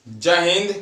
जय हिंद।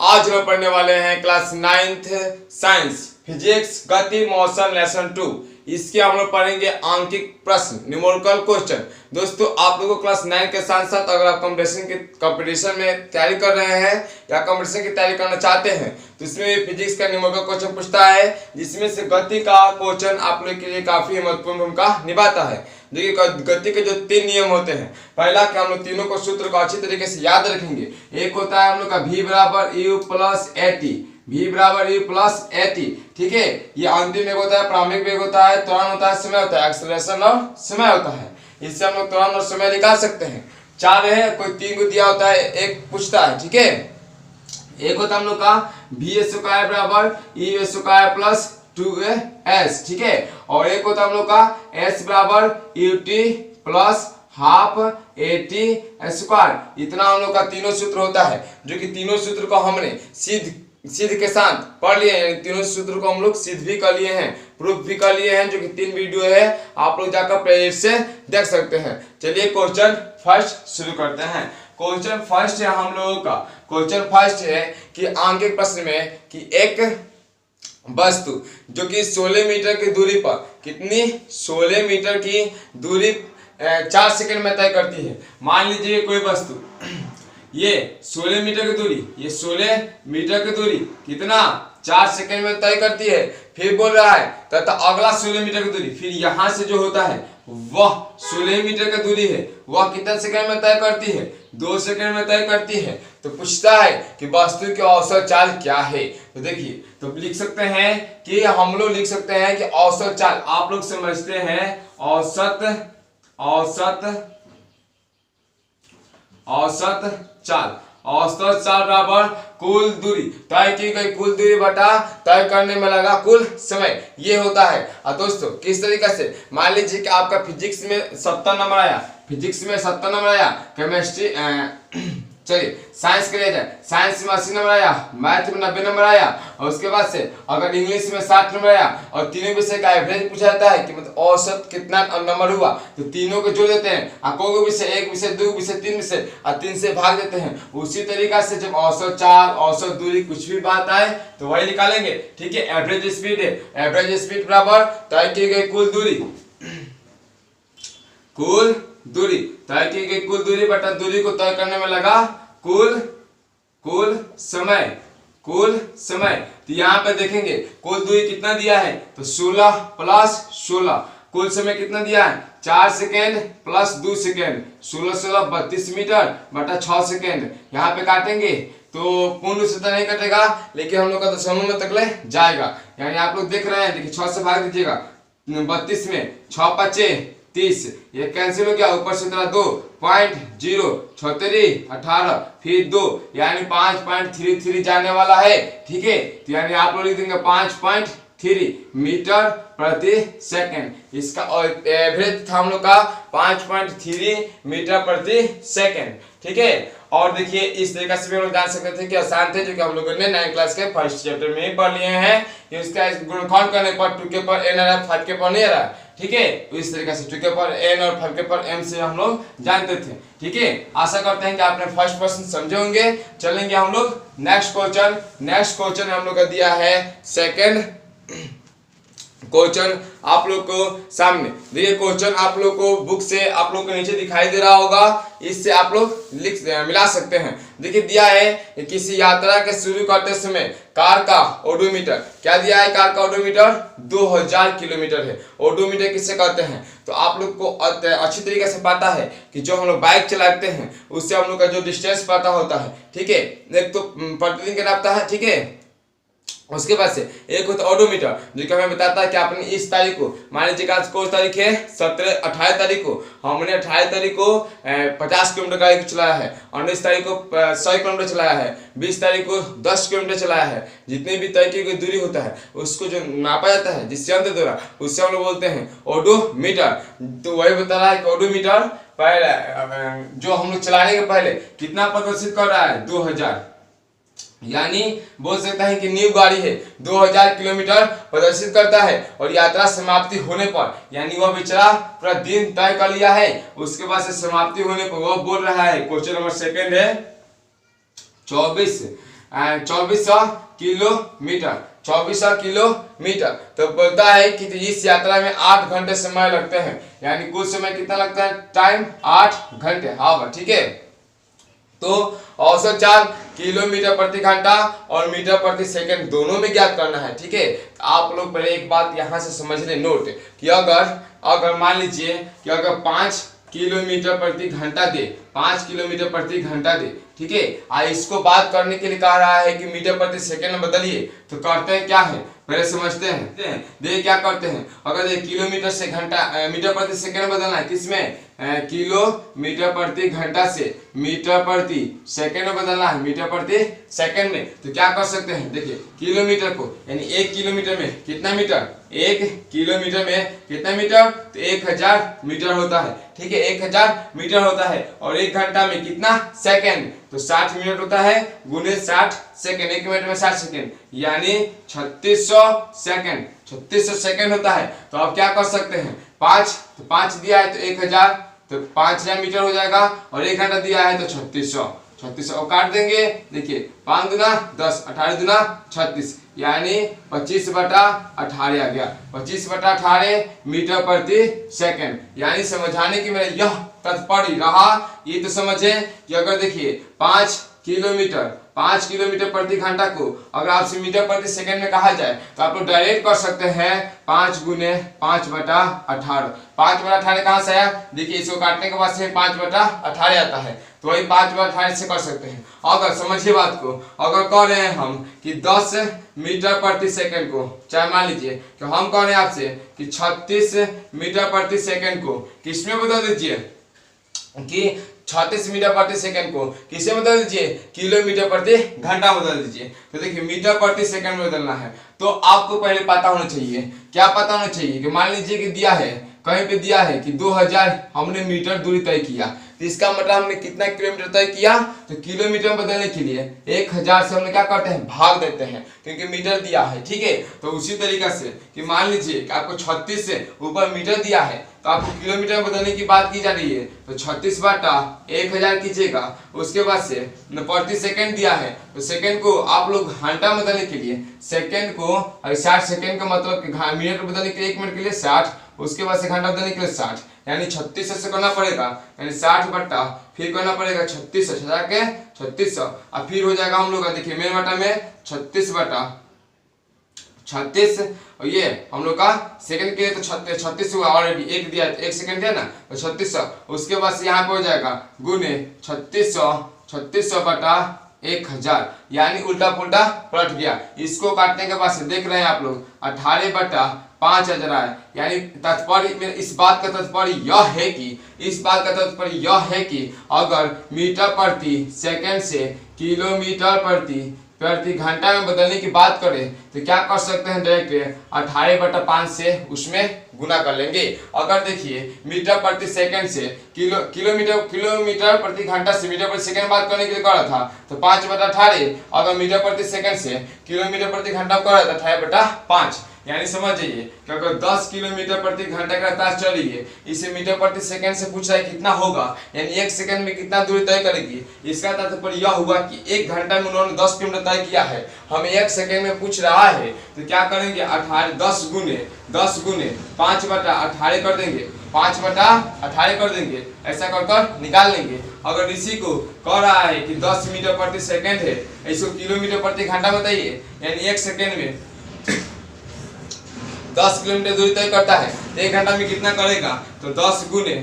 आज हम पढ़ने वाले हैं क्लास 9th साइंस फिजिक्स गति मोशन लेसन 2। इसके हम लोग पढ़ेंगे आंकिक प्रश्न न्यूमेरिकल क्वेश्चन। दोस्तों आप लोगों को क्लास 9 के साथ साथ अगर आप कंपटीशन में तैयारी कर रहे हैं या कंपटीशन की तैयारी करना चाहते हैं तो इसमें भी फिजिक्स का न्यूमेरिकल क्वेश्चन पूछता है, जिसमें से गति का क्वेश्चन आप लोग के लिए काफी महत्वपूर्ण भूमिका निभाता है। देखिए गति के जो 3 नियम होते हैं, पहला कि हम लोग तीनों को सूत्र को अच्छी तरीके से याद रखेंगे। एक होता है हम लोग का v बराबर you plus A T, v बराबर यू प्लस ए टी, ठीक है। ये अंतिम वेग होता है, प्रारंभिक वेग होता है, त्वरण होता है, समय होता है, एक्सेलरेशन और समय होता है। इससे हम लोग त्वरण और समय निकाल सकते हैं। 4 है, कोई 3 को दिया होता है, एक पूछता है, ठीक है। एक होता है हम लोग का v स्क्वायर बराबर ई स्क्वायर प्लस 2s, ठीक है। और एक होता है हम लोग का s बराबर U T plus half A T square. इतना हम लोग का तीनों सूत्र होता है, जो कि तीनों सूत्र को हमने सिद्ध के साथ पढ़ लिए हैं। तीनों सूत्र को हम लोग सिद्ध भी कर लिए हैं, प्रूफ भी कर लिए हैं, जो कि 3 वीडियो है, आप लोग जाकर प्लेलिस्ट से देख सकते हैं। चलिए क्वेश्चन फर्स्ट शुरू करते हैं। क्वेश्चन फर्स्ट है हम लोगों का, क्वेश्चन फर्स्ट है कि आंकिक प्रश्न में कि एक वस्तु जो कि 16 मीटर की दूरी पर कितनी 16 मीटर की दूरी 4 सेकंड में तय करती है। मान लीजिए कोई वस्तु ये 16 मीटर की दूरी, ये 16 मीटर की दूरी कितना 4 सेकंड में तय करती है। फिर बोल रहा है तथा अगला 16 मीटर की दूरी, फिर यहां से जो होता है वह 16 मीटर की दूरी है, वह कितने सेकंड में तय करती है, 2 सेकंड में तय करती है। तो पूछता है कि वस्तु की औसत चाल क्या है। तो देखिए, तो लिख सकते हैं कि हम लोग लिख सकते हैं कि औसत चाल आप लोग समझते हैं औसत चाल। औसत चाल बराबर कुल दूरी, तय की गई कुल दूरी बटा तय करने में लगा कुल समय, ये होता है। और दोस्तों किस तरीके से, मान लीजिए कि आपका फिजिक्स में 70 नंबर आया, फिजिक्स में 70 नंबर आया, केमिस्ट्री चलिए साइंस के लिए जाए, साइंस में 80 नंबर आया, मैथ में 90 नंबर आया, और उसके बाद से अगर इंग्लिश में 60 नंबर आया और तीनों विषय का एवरेज पूछा जाता है कि मतलब औसत कितना नंबर हुआ, तो तीनों को जोड़ देते हैं और कोई विषय 1 विषय 2 विषय 3 विषय और 3 से भाग देते हैं। उसी तरीका से जब औसत चाल औसत दूरी कुछ भी बात आए तो वही निकालेंगे, ठीक है। एवरेज स्पीड है, एवरेज स्पीड बराबर तय की गई कुल दूरी तय की गई कुल दूरी बटा दूरी को तय करने में लगा कुल समय। तो यहाँ पे देखेंगे कुल दूरी कितना दिया है, तो 16 प्लस 16। कुल समय कितना दिया है, 4 सेकेंड प्लस 2 सेकेंड, 16 32 मीटर बटा 6 सेकेंड। यहाँ पे काटेंगे तो पूर्ण से तो नहीं कटेगा, लेकिन हम लोग का दशमलव में तक ले जाएगा। यानी आप लोग देख रहे हैं, देखिए 6 से भाग दीजिएगा 32 में, 6 5 30, ये कैंसिल हो गया, ऊपर से 2.0 36 18 फिर 2, यानी 5.33 जाने वाला है, ठीक है। तो यानी आप लोग लिख देंगे 5.3 मीटर प्रति सेकंड। इसका एवरेज था हम लोग का 5.3 मीटर प्रति सेकंड, ठीक है। और देखिए इस तरीके से भी हम लोग जान सकते थे कि आसान थे, जो कि हम लोगों ने 9 क्लास के फर्स्ट चैप्टर में ही पढ़ लिए हैं कि उसका गुणनखंड करने पर 2 के पर n आ रहा है, 5 के पर नहीं आ रहा है, ठीक है। तो इस तरीके से 2 के पर n और 5 के पर m से हम लोग जानते थे, ठीक है। आशा करते हैं कि आपने फर्स्ट प्रश्न समझे होंगे। चलेंगे हम लोग नेक्स्ट क्वेश्चन हम लोग का दिया है सेकंड क्वेश्चन आप लोग को सामने। देखिए क्वेश्चन आप लोग को बुक से आप लोग को नीचे दिखाई दे रहा होगा, इससे आप लोग मिला सकते हैं। देखिए दिया है कि किसी यात्रा के शुरू करते समय कार का ओडोमीटर, क्या दिया है, कार का ओडोमीटर 2000 किलोमीटर है। ओडोमीटर किससे कहते हैं, तो आप लोग को अच्छी तरीके से पता है कि जो हम लोग बाइक चलाते हैं उससे हम लोग का जो डिस्टेंस पता होता है, ठीक है। एक तो प्रतिदिन का नापता है, ठीक है। उसके बाद से एक होता है ओडोमीटर, जो कि हमें बताता है कि आपने इस तारीख को, मान लीजिए आज कौन तारीख है 18 तारीख को, हमने 18 तारीख को 50 किलोमीटर गाड़ी चलाया है, 19 तारीख को 100 किलोमीटर चलाया है, 20 तारीख को 10 किलोमीटर चलाया है। जितनी भी तय की गई दूरी होता है उसको जो नापा जाता है जिस यंत्र द्वारा, उससे हम लोग बोलते हैं ओडोमीटर। तो वही बता रहा है कि ओडोमीटर पहले जो हम लोग चलाने के पहले कितना प्रदर्शित कर रहा है, 2000, यानी बोल सकता है कि न्यू गाड़ी है 2000 किलोमीटर प्रदर्शित करता है। और यात्रा समाप्ति होने पर, यानी वह बेचारा पूरा दिन तय कर लिया है, उसके बाद से समाप्ति होने पर वह बोल रहा है, क्वेश्चन नंबर सेकंड है 2400 किलोमीटर, 2400 किलोमीटर। तो बोलता है कि इस यात्रा में 8 घंटे समय लगते हैं, यानी कुल समय कितना लगता है, टाइम 8 घंटे। हाँ ठीक है। तो औसत चाल किलोमीटर प्रति घंटा और मीटर प्रति सेकंड दोनों में ज्ञात करना है। ठीक है, तो आप लोग पहले एक बात यहां से समझ ले, नोट कि अगर मान लीजिए कि अगर 5 किलोमीटर प्रति घंटा दे, 5 किलोमीटर प्रति घंटा दे, ठीक है, इसको बात करने के लिए कह रहा है कि मीटर प्रति सेकंड में बदलिए, तो करते हैं क्या है, पहले समझते हैं। देखिए क्या करते हैं, अगर ये किलोमीटर से घंटा मीटर प्रति सेकंड बदलना है, किसमें, किलोमीटर प्रति घंटा से मीटर प्रति सेकंड में बदलना है, मीटर प्रति सेकंड में, तो क्या कर सकते हैं, देखिए किलोमीटर को, यानी 1 किलोमीटर में कितना मीटर, 1 किलोमीटर में कितना मीटर, तो 1000 मीटर होता है। ठीक है, 1000 मीटर होता है, और 1 घंटा में कितना सेकंड, तो 60 मिनट होता है, गुने 60 सेकंड, 1 मिनट में 60 सेकंड, यानी 3600 सेकंड, 3600 सेकंड होता है। तो आप क्या कर सकते हैं, 5 तो 5 दिया है तो 1000, तो 5000 मीटर हो जाएगा, और 1 घंटा दिया है तो 3600 काट देंगे। देखिए 5 दूना 10, 18 दूना 36, यानी 25/18 आ गया, 25/18 मीटर प्रति सेकंड। यानी समझाने की मेरा यह तात्पर्य रहा, ये तो समझे कि अगर देखिए 5 किलोमीटर प्रति घंटा को अगर आपसे मीटर प्रति सेकंड में कहा जाए, तो आप लोग डायरेक्ट कर सकते हैं 5 गुने 5/18। 5/18 कहां से आया, देखिए इसको काटने के बाद से 5/18 आता है, तो वही 5/18 से कर सकते हैं। अगर समझिए बात को, अगर कह रहे हैं हम कि 10 मीटर प्रति सेकंड को, चाहे मान लीजिए कि हम कह रहे हैं आपसे कि 36 मीटर प्रति सेकंड को किसमें बदल दीजिए, कि 36 मीटर प्रति सेकंड को किसे बदल दीजिए, किलोमीटर प्रति घंटा बदल दीजिए। तो देखिए मीटर प्रति सेकंड में बदलना है, तो आपको पहले पता होना चाहिए, क्या पता होना चाहिए, कि मान लीजिए कि दिया है, कहीं पे दिया है कि 2000 हमने मीटर दूरी तय किया, तो इसका मतलब हमने कितना किलोमीटर तय किया, तो किलोमीटर में बदलने के लिए 1000 से हमने क्या करते हैं, भाग देते हैं, क्योंकि मीटर दिया है। ठीक है, तो उसी तरीके से कि मान लीजिए कि आपको 36 से ऊपर मीटर दिया है, तो आपको किलोमीटर में बदलने की बात की जा रही है, तो 36/1000 कीजिएगा। उसके बाद से प्रति सेकंड दिया है, तो सेकंड को आप लोग घंटा में बदलने के लिए सेकंड को 60 सेकंड का मतलब कि मिनट में बदलने के लिए 1 मिनट के लिए 60, उसके बाद से घंटा बदलने के लिए 60, यानी 36 से करना पड़ेगा, यानी 60 बट्टा फिर करना पड़ेगा 3600 के 3600, और फिर हो जाएगा हम लोग का, देखिए मेन बटा में 36/36, और ये हम लोग का सेकंड के लिए तो 36 हुआ ऑलरेडी, एक दिया तो 1 सेकंड दिया ना, तो 3600, उसके बाद से यहाँ पे हो जाएगा गुने 3600/1000, यानी उल्टा पुल्टा पलट गया। इसको काटने के बाद से देख रहे हैं आप लोग 18/5000 आए, यानी तात्पर्य इस बात का तात्पर्य यह है कि अगर मीटर प्रति सेकंड से किलोमीटर प्रति घंटा में बदलने की बात करें, तो क्या कर सकते हैं, डायरेक्ट 18/5 से उसमें गुना कर लेंगे। अगर देखिए मीटर प्रति सेकंड से किलोमीटर प्रति घंटा से मीटर प्रति सेकंड बात करने के लिए कर रहा था, तो 5/18, अगर मीटर प्रति सेकंड से किलोमीटर प्रति घंटा कर रहा था 18/5, यानी समझ जाइए कि अगर 10 किलोमीटर प्रति घंटा की रफ्तार चल रही है, इसे मीटर प्रति सेकंड से पूछ रहा है कितना होगा, यानी 1 सेकंड में कितना दूरी तय करेगी। इसका तात्पर्य यह हुआ कि 1 घंटा में उन्होंने 10 किलोमीटर तय किया है, हमें 1 सेकंड में पूछ रहा है, तो क्या करेंगे 10 गुने 5/18 कर देंगे, 5/18 कर देंगे, ऐसा कर निकाल लेंगे। अगर इसी को कह रहा है कि 10 मीटर प्रति सेकंड है, इसको किलोमीटर प्रति घंटा बताइए, यानी 1 सेकंड में 10 किलोमीटर दूरी तय करता है, 1 घंटा में कितना करेगा, तो 10 गुने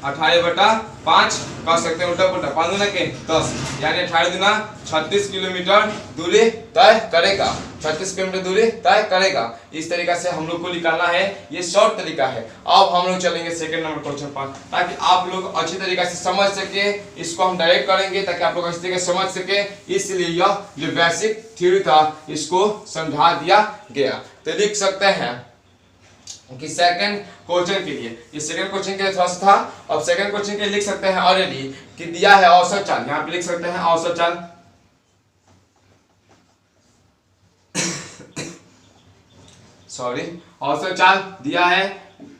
18/5 कर सकते हैं, उल्टा पुल्टा 5 गुना के 10, यानी 18 गुना 36 किलोमीटर दूरी तय करेगा, 36 किलोमीटर दूरी तय करेगा। इस तरीका से हम लोग को निकालना है, ये शॉर्ट तरीका है। अब हम लोग चलेंगे सेकंड नंबर क्वेश्चन पर, ताकि आप लोग अच्छी तरीके से समझ सके। इसको हम डायरेक्ट करेंगे ताकि आप लोग अच्छी तरीके से समझ सके, इसलिए यह जो बेसिक थ्योरी था इसको समझा दिया गया। तो लिख सकते हैं कि सेकंड क्वेश्चन के लिए, ये सेकंड क्वेश्चन के लिए थोड़ा सा था, अब सेकंड क्वेश्चन के लिए लिख सकते हैं ऑलरेडी कि दिया है औसत चाल, यहाँ पे लिख सकते हैं औसत चाल औसत चाल दिया है,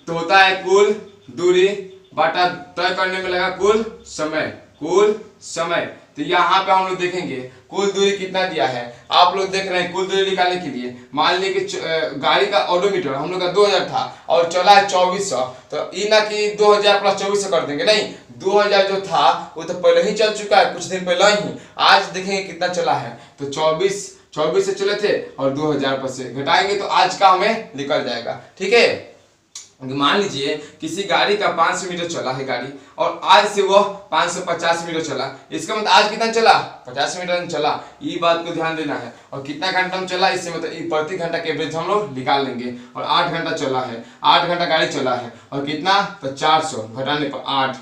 तो होता है कुल दूरी बटा तय करने में लगा कुल समय, कुल समय। तो यहाँ पे हम लोग देखेंगे कुल दूरी कितना दिया है। आप लोग देख रहे हैं कुल दूरी निकालने के लिए मान लीजिए कि गाड़ी का ओडोमीटर हम लोग का 2000 था और चला है 2400, तो ये ना कि 2000 प्लस 2400 कर देंगे, नहीं, 2000 जो था वो तो पहले ही चल चुका है, कुछ दिन पहले ही। आज देखेंगे कितना चला है, तो 24 से चले थे और 2000 पर से घटाएंगे तो आज का हमें निकल जाएगा। ठीक है, मान लीजिए किसी गाड़ी का 500 मीटर चला है गाड़ी और आज से वो 550 मीटर चला, इसका मतलब आज कितना चला, 50 मीटर चला। ये बात को ध्यान देना है। और कितना घंटा में चला, इससे मतलब प्रति घंटा के एवरेज हम लोग निकाल लेंगे। और 8 घंटा चला है, 8 घंटा गाड़ी चला है और कितना, तो 400 घटाने पर 8,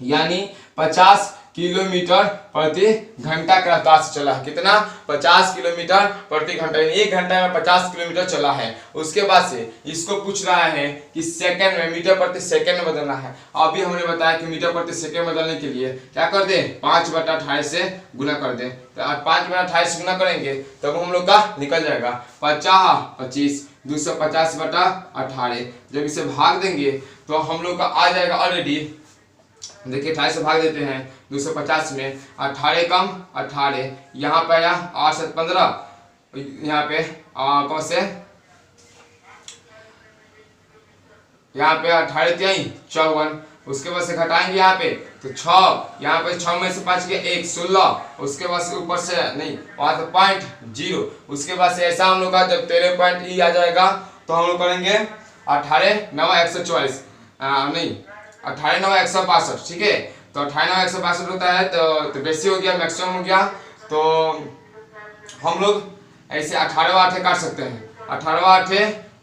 यानी 50 किलोमीटर प्रति घंटा के रफ्तार से चला है। कितना, 50 किलोमीटर प्रति घंटा, एक घंटा में 50 किलोमीटर चला है। उसके बाद से इसको पूछ रहा है कि सेकंड में, मीटर प्रति सेकंड में बदलना है। अभी हमने बताया कि मीटर प्रति सेकंड बदलने के लिए क्या कर दें, 5/28 से गुना कर दें। तो 5/28 से गुना करेंगे तब हम लोग का निकल जाएगा 25 250/18। जब इसे भाग देंगे तो हम लोग का आ जाएगा ऑलरेडी, देखिए 28 से भाग देते हैं 250 में, 18 कम 18, यहाँ पे आया 8 7 15, यहाँ पे कौन से, यहाँ पे 18 3 54, उसके बाद से घटाएंगे यहाँ पे तो 6, यहाँ पे 6 में से 5 गया 1 16, उसके बाद से ऊपर से नहीं वहाँ तो 0.0, उसके बाद से ऐसा हम लोग का जब 13 पॉइंट ई आ जाएगा तो हम लोग करेंगे 18 9 144, नहीं 18 9 162। ठीक है, तो 18 9 162 होता है तो बेसी हो गया, मैक्सिमम हो गया, तो हम लोग ऐसे 18 8 काट सकते हैं, 18 8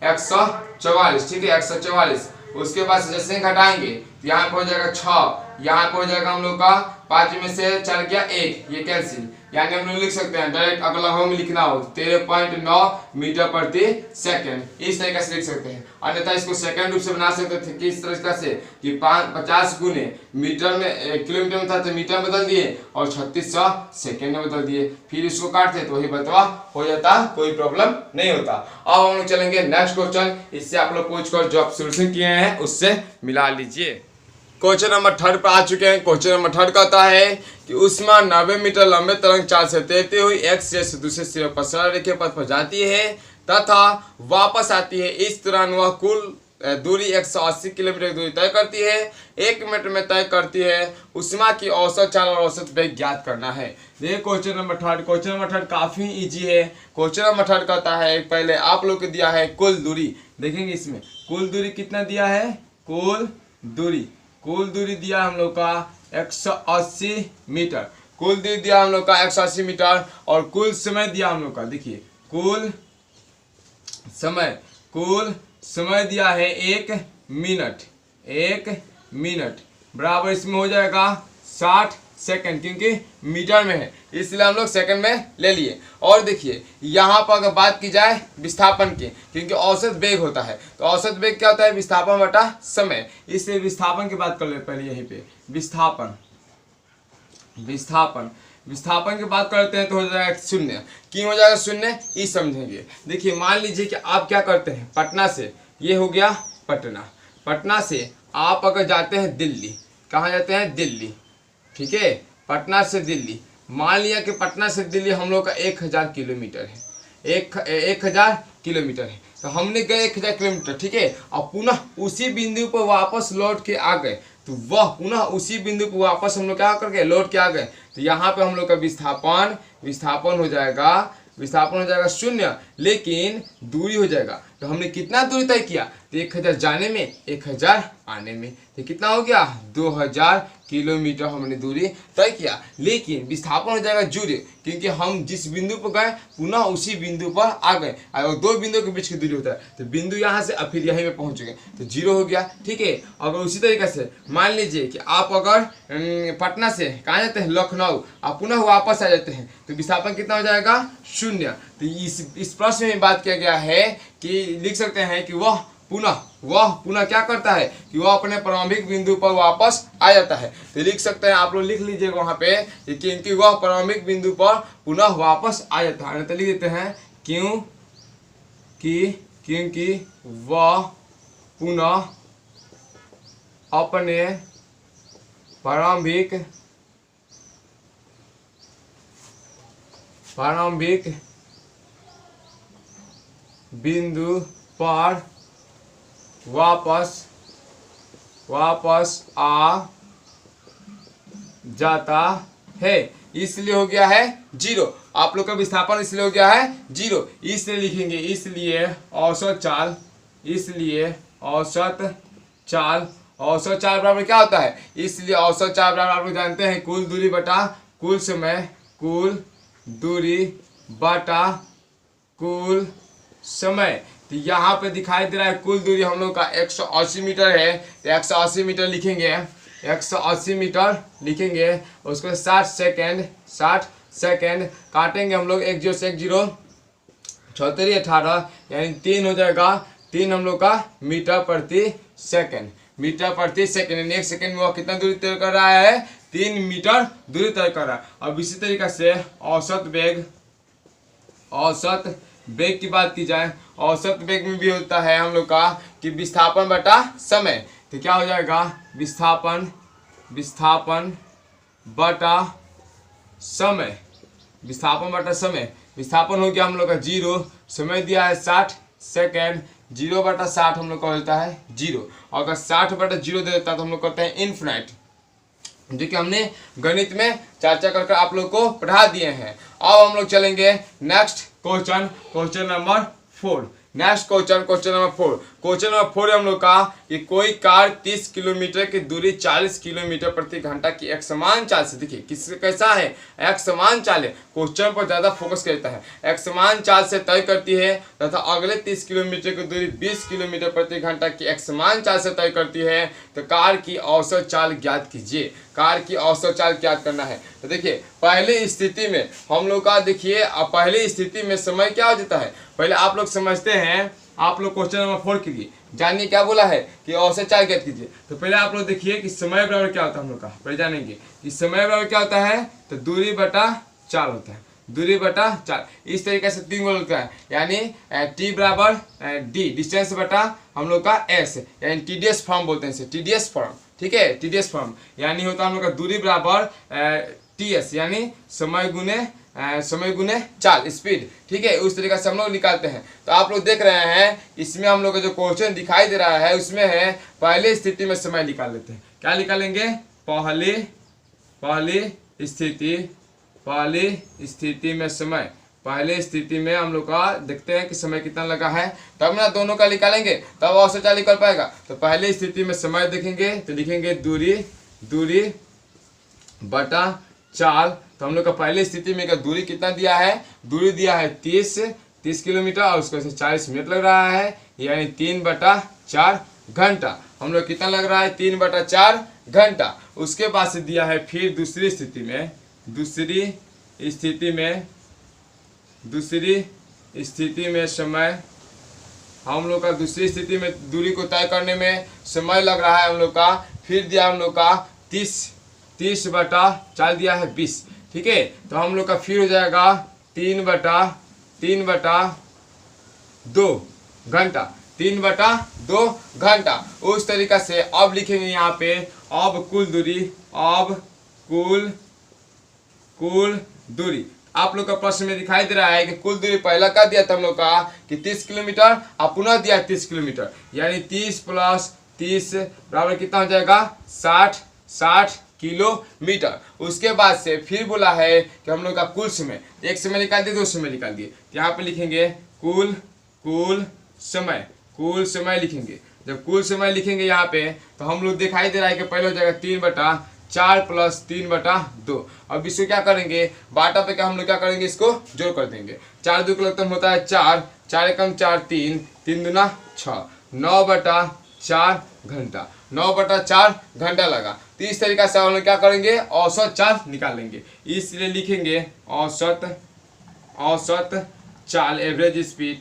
144। ठीक है, 144। उसके बाद जैसे घटाएंगे तो यहाँ पे हो जाएगा 6, यहाँ पे हो जाएगा हम लोग का 5 में से 4 गया 1, ये कैंसिल, यानी हम लोग लिख सकते हैं डायरेक्ट, अगला हम लिखना हो 13.9 मीटर प्रति सेकंड, इस तरीके से लिख सकते हैं। अन्यथा इसको सेकंड रूप से बना सकते थे कि इस तरीके से कि 50 गुने मीटर में, किलोमीटर में था तो मीटर में बदल दिए और 3600 सेकंड में बदल दिए, फिर इसको काटते तो वही बतवा हो जाता, कोई प्रॉब्लम नहीं होता। अब हम लोग चलेंगे नेक्स्ट क्वेश्चन, इससे आप लोग पूछ कर जो आप सोल्यूशन किए हैं उससे मिला लीजिए। क्वेश्चन नंबर 3 पर आ चुके हैं। क्वेश्चन नंबर 3 कहता है कि उष्मा 90 मीटर लंबे तरंग चाल से तैरती हुई एक सिरे से दूसरे सिरे पर सरल रेखीय पथ पर जाती है तथा वापस आती है। इस दौरान वह कुल दूरी 180 किलोमीटर की दूरी तय करती है। 1 मिनट में तय करती है। उष्मा की औसत चाल और औसत वेग ज्ञात करना है। ये क्वेश्चन नंबर 3। क्वेश्चन नंबर 3 काफी इजी है। क्वेश्चन नंबर 3 कहता है, पहले आप लोग को दिया है कुल दूरी, देखेंगे इसमें कुल दूरी कितना दिया है, कुल दूरी दिया हम लोग का 180 मीटर, कुल दूरी दिया हम लोग का 180 मीटर और कुल समय दिया हम लोग का, देखिए कुल समय दिया है 1 मिनट बराबर इसमें हो जाएगा 60 सेकंड, क्योंकि मीटर में है इसलिए हम लोग सेकंड में ले लिए। और देखिए यहाँ पर अगर बात की जाए विस्थापन की, क्योंकि औसत वेग होता है, तो औसत वेग क्या होता है, विस्थापन बटा समय, इसलिए विस्थापन की बात कर ले पहले यहीं पे। विस्थापन की बात करते हैं तो हो जाएगा 0। क्यों हो जाएगा 0 ये समझेंगे। देखिए मान लीजिए कि आप क्या करते हैं, पटना से, ये हो गया पटना से आप अगर जाते हैं दिल्ली, कहाँ जाते हैं, दिल्ली, ठीक है, पटना से दिल्ली, मान लिया कि पटना से दिल्ली हम लोग का 1000 किलोमीटर है, 1000 किलोमीटर है, तो हमने गए 1000 किलोमीटर, ठीक है, और पुनः उसी बिंदु पर वापस लौट के आ गए, तो वह पुनः उसी बिंदु पर वापस हम लोग क्या करके लौट के आ गए, तो यहाँ पे हम लोग का विस्थापन हो जाएगा 0, लेकिन दूरी हो जाएगा, तो हमने कितना दूरी तय किया, तो 1000 जाने में 1000 आने में, तो कितना हो गया 2000 किलोमीटर हमने दूरी तय किया। लेकिन विस्थापन हो जाएगा 0, क्योंकि हम जिस बिंदु पर गए पुनः उसी बिंदु पर आ गए, और 2 बिंदु के बीच की दूरी होता है, तो बिंदु यहाँ से और फिर यहीं पे पहुँच गए तो 0 हो गया, ठीक है। अगर उसी तरीके से मान लीजिए कि आप अगर पटना से कहाँ जाते हैं, लखनऊ, आप पुनः वापस आ जाते हैं, तो विस्थापन कितना हो जाएगा 0। तो इस प्रश्न में बात किया गया है कि लिख सकते हैं कि वह पुनः क्या करता है कि वह अपने प्रारंभिक बिंदु पर वापस आ जाता है। तो लिख सकते हैं, आप लोग लिख लीजिएगा वहाँ पे क्योंकि वह प्रारंभिक बिंदु पर पुनः वापस आ जाता है, तो लिख देते हैं क्योंकि वह पुनः अपने प्रारंभिक प्रारंभिक बिंदु पर वापस आ जाता है, इसलिए हो गया है 0। आप लोग का विस्थापन इसलिए हो गया है 0, इसलिए लिखेंगे इसलिए औसत चाल बराबर क्या होता है, इसलिए औसत चाल बराबर आप लोग जानते हैं कुल दूरी बटा कुल समय, कुल दूरी बटा कुल समय। तो यहाँ पे दिखाई दे रहा है कुल दूरी हम लोग का 180 मीटर है, तो 180 मीटर लिखेंगे, 180 मीटर लिखेंगे। उसको 60 सेकेंड काटेंगे हम लोग, 1 0 से 1 0 74 18 यानी 3 हो जाएगा, 3 हम लोग का मीटर प्रति सेकेंड, मीटर प्रति सेकेंड यानी 1 सेकेंड में वो कितना दूरी तय कर रहा है, 3 मीटर दूरी तय कर रहा है। अब इसी तरीके से औसत वेग की बात की जाए, औसत वेग में भी होता है हम लोग का कि विस्थापन बटा समय। तो क्या हो जाएगा, विस्थापन बटा समय, विस्थापन हो गया हम लोग का 0, समय दिया है 60 सेकेंड, 0 बटा 60 हम लोग का होता है 0। अगर 60 बटा 0 दे देता तो हम लोग कहते हैं इन्फिनाइट, जो कि हमने गणित में चर्चा करके आप लोग को पढ़ा दिए हैं। अब हम लोग चलेंगे next question number 4। Question number 4 हम लोग का कि कोई कार 30 किलोमीटर की दूरी 40 किलोमीटर प्रति घंटा की एक समान चाल से, देखिए किस कैसा है, एक समान चाल है, क्वेश्चन पर ज्यादा फोकस करता है, एक समान चाल से तय करती है तथा अगले 30 किलोमीटर की दूरी 20 किलोमीटर प्रति घंटा की एक समान चाल से तय करती है, तो कार की औसत चाल ज्ञात कीजिए। कार की औसत चाल ज्ञात करना है। तो देखिए पहली स्थिति में हम लोग का, देखिए पहली स्थिति में समय क्या हो जाता है, पहले आप लोग समझते हैं, आप लोग क्वेश्चन नंबर 4 के लिए जानिए क्या बोला है कि औसत चाल ज्ञात कीजिए। तो पहले आप लोग देखिए कि समय बराबर क्या होता है, हम लोग का पहले जानेंगे कि समय बराबर क्या होता है, तो दूरी बटा चाल होता है, दूरी बटा चाल। इस तरीके से 3 होता है, यानी टी बराबर डी डिस्टेंस बटा हम लोग का एस, यानी टीडीएस फॉर्म बोलते हैं इसे, टीडीएस फॉर्म, ठीक है, टीडीएस फॉर्म यानी होता है हम लोग का दूरी बराबर टीएस यानी समय गुने चाल, स्पीड, ठीक है। उस तरीके से हम लोग निकालते हैं। तो आप लोग देख रहे हैं इसमें हम लोग का जो क्वेश्चन दिखाई दे रहा है उसमें है पहली स्थिति में समय निकाल लेते हैं। क्या निकालेंगे, पहली स्थिति में समय, पहले स्थिति में हम लोग का देखते हैं कि समय कितना लगा है, तब ना दोनों का निकालेंगे तब औसत चाल निकल पाएगा। तो पहले स्थिति में समय देखेंगे तो लिखेंगे दूरी बटा चाल। तो हम लोग का पहले स्थिति में का दूरी कितना दिया है, दूरी दिया है 30 किलोमीटर और उसको 40 मिनट लग रहा है, यानी 3 बटा 4 घंटा। हम लोग कितना लग रहा है, 3 बटा 4 घंटा। उसके बाद से दिया है फिर दूसरी स्थिति में समय, हम लोग का दूसरी स्थिति में दूरी को तय करने में समय लग रहा है हम लोग का, फिर दिया हम लोग का 30 बटा 4 दिया है 20, ठीक है। तो हम लोग का फिर हो जाएगा 3 बटा 2 घंटा, 3 बटा 2 घंटा। उस तरीका से अब लिखेंगे यहाँ पे अब कुल दूरी। आप लोग का प्रश्न में दिखाई दे रहा है कि कुल दूरी पहला का दिया था हम लोग का कि 30 किलोमीटर, अब पुनः दिया 30 किलोमीटर, यानी 30 प्लस 30 बराबर कितना हो जाएगा 60 किलोमीटर। उसके बाद से फिर बोला है कि हम लोग का कुल समय, एक समय निकाल दिए, 2 समय निकाल दिए। यहाँ पे लिखेंगे कुल समय लिखेंगे। जब कुल समय लिखेंगे यहाँ पे तो हम लोग दिखाई दे रहा है कि पहले हो जाएगा 3 बटा 4 प्लस 3 बटा 2। अब इसको क्या करेंगे, बाटा पे क्या हम लोग क्या करेंगे, इसको जोड़ कर देंगे। 4 2 का लगता होता है 4, 4 एकम 4 3, 3 दूना 6, 9 बटा 4 घंटा, 9 बटा 4 घंटा लगा। तो इस तरीके से हम लोग क्या करेंगे, औसत चाल निकालेंगे। इसलिए लिखेंगे औसत चाल, एवरेज स्पीड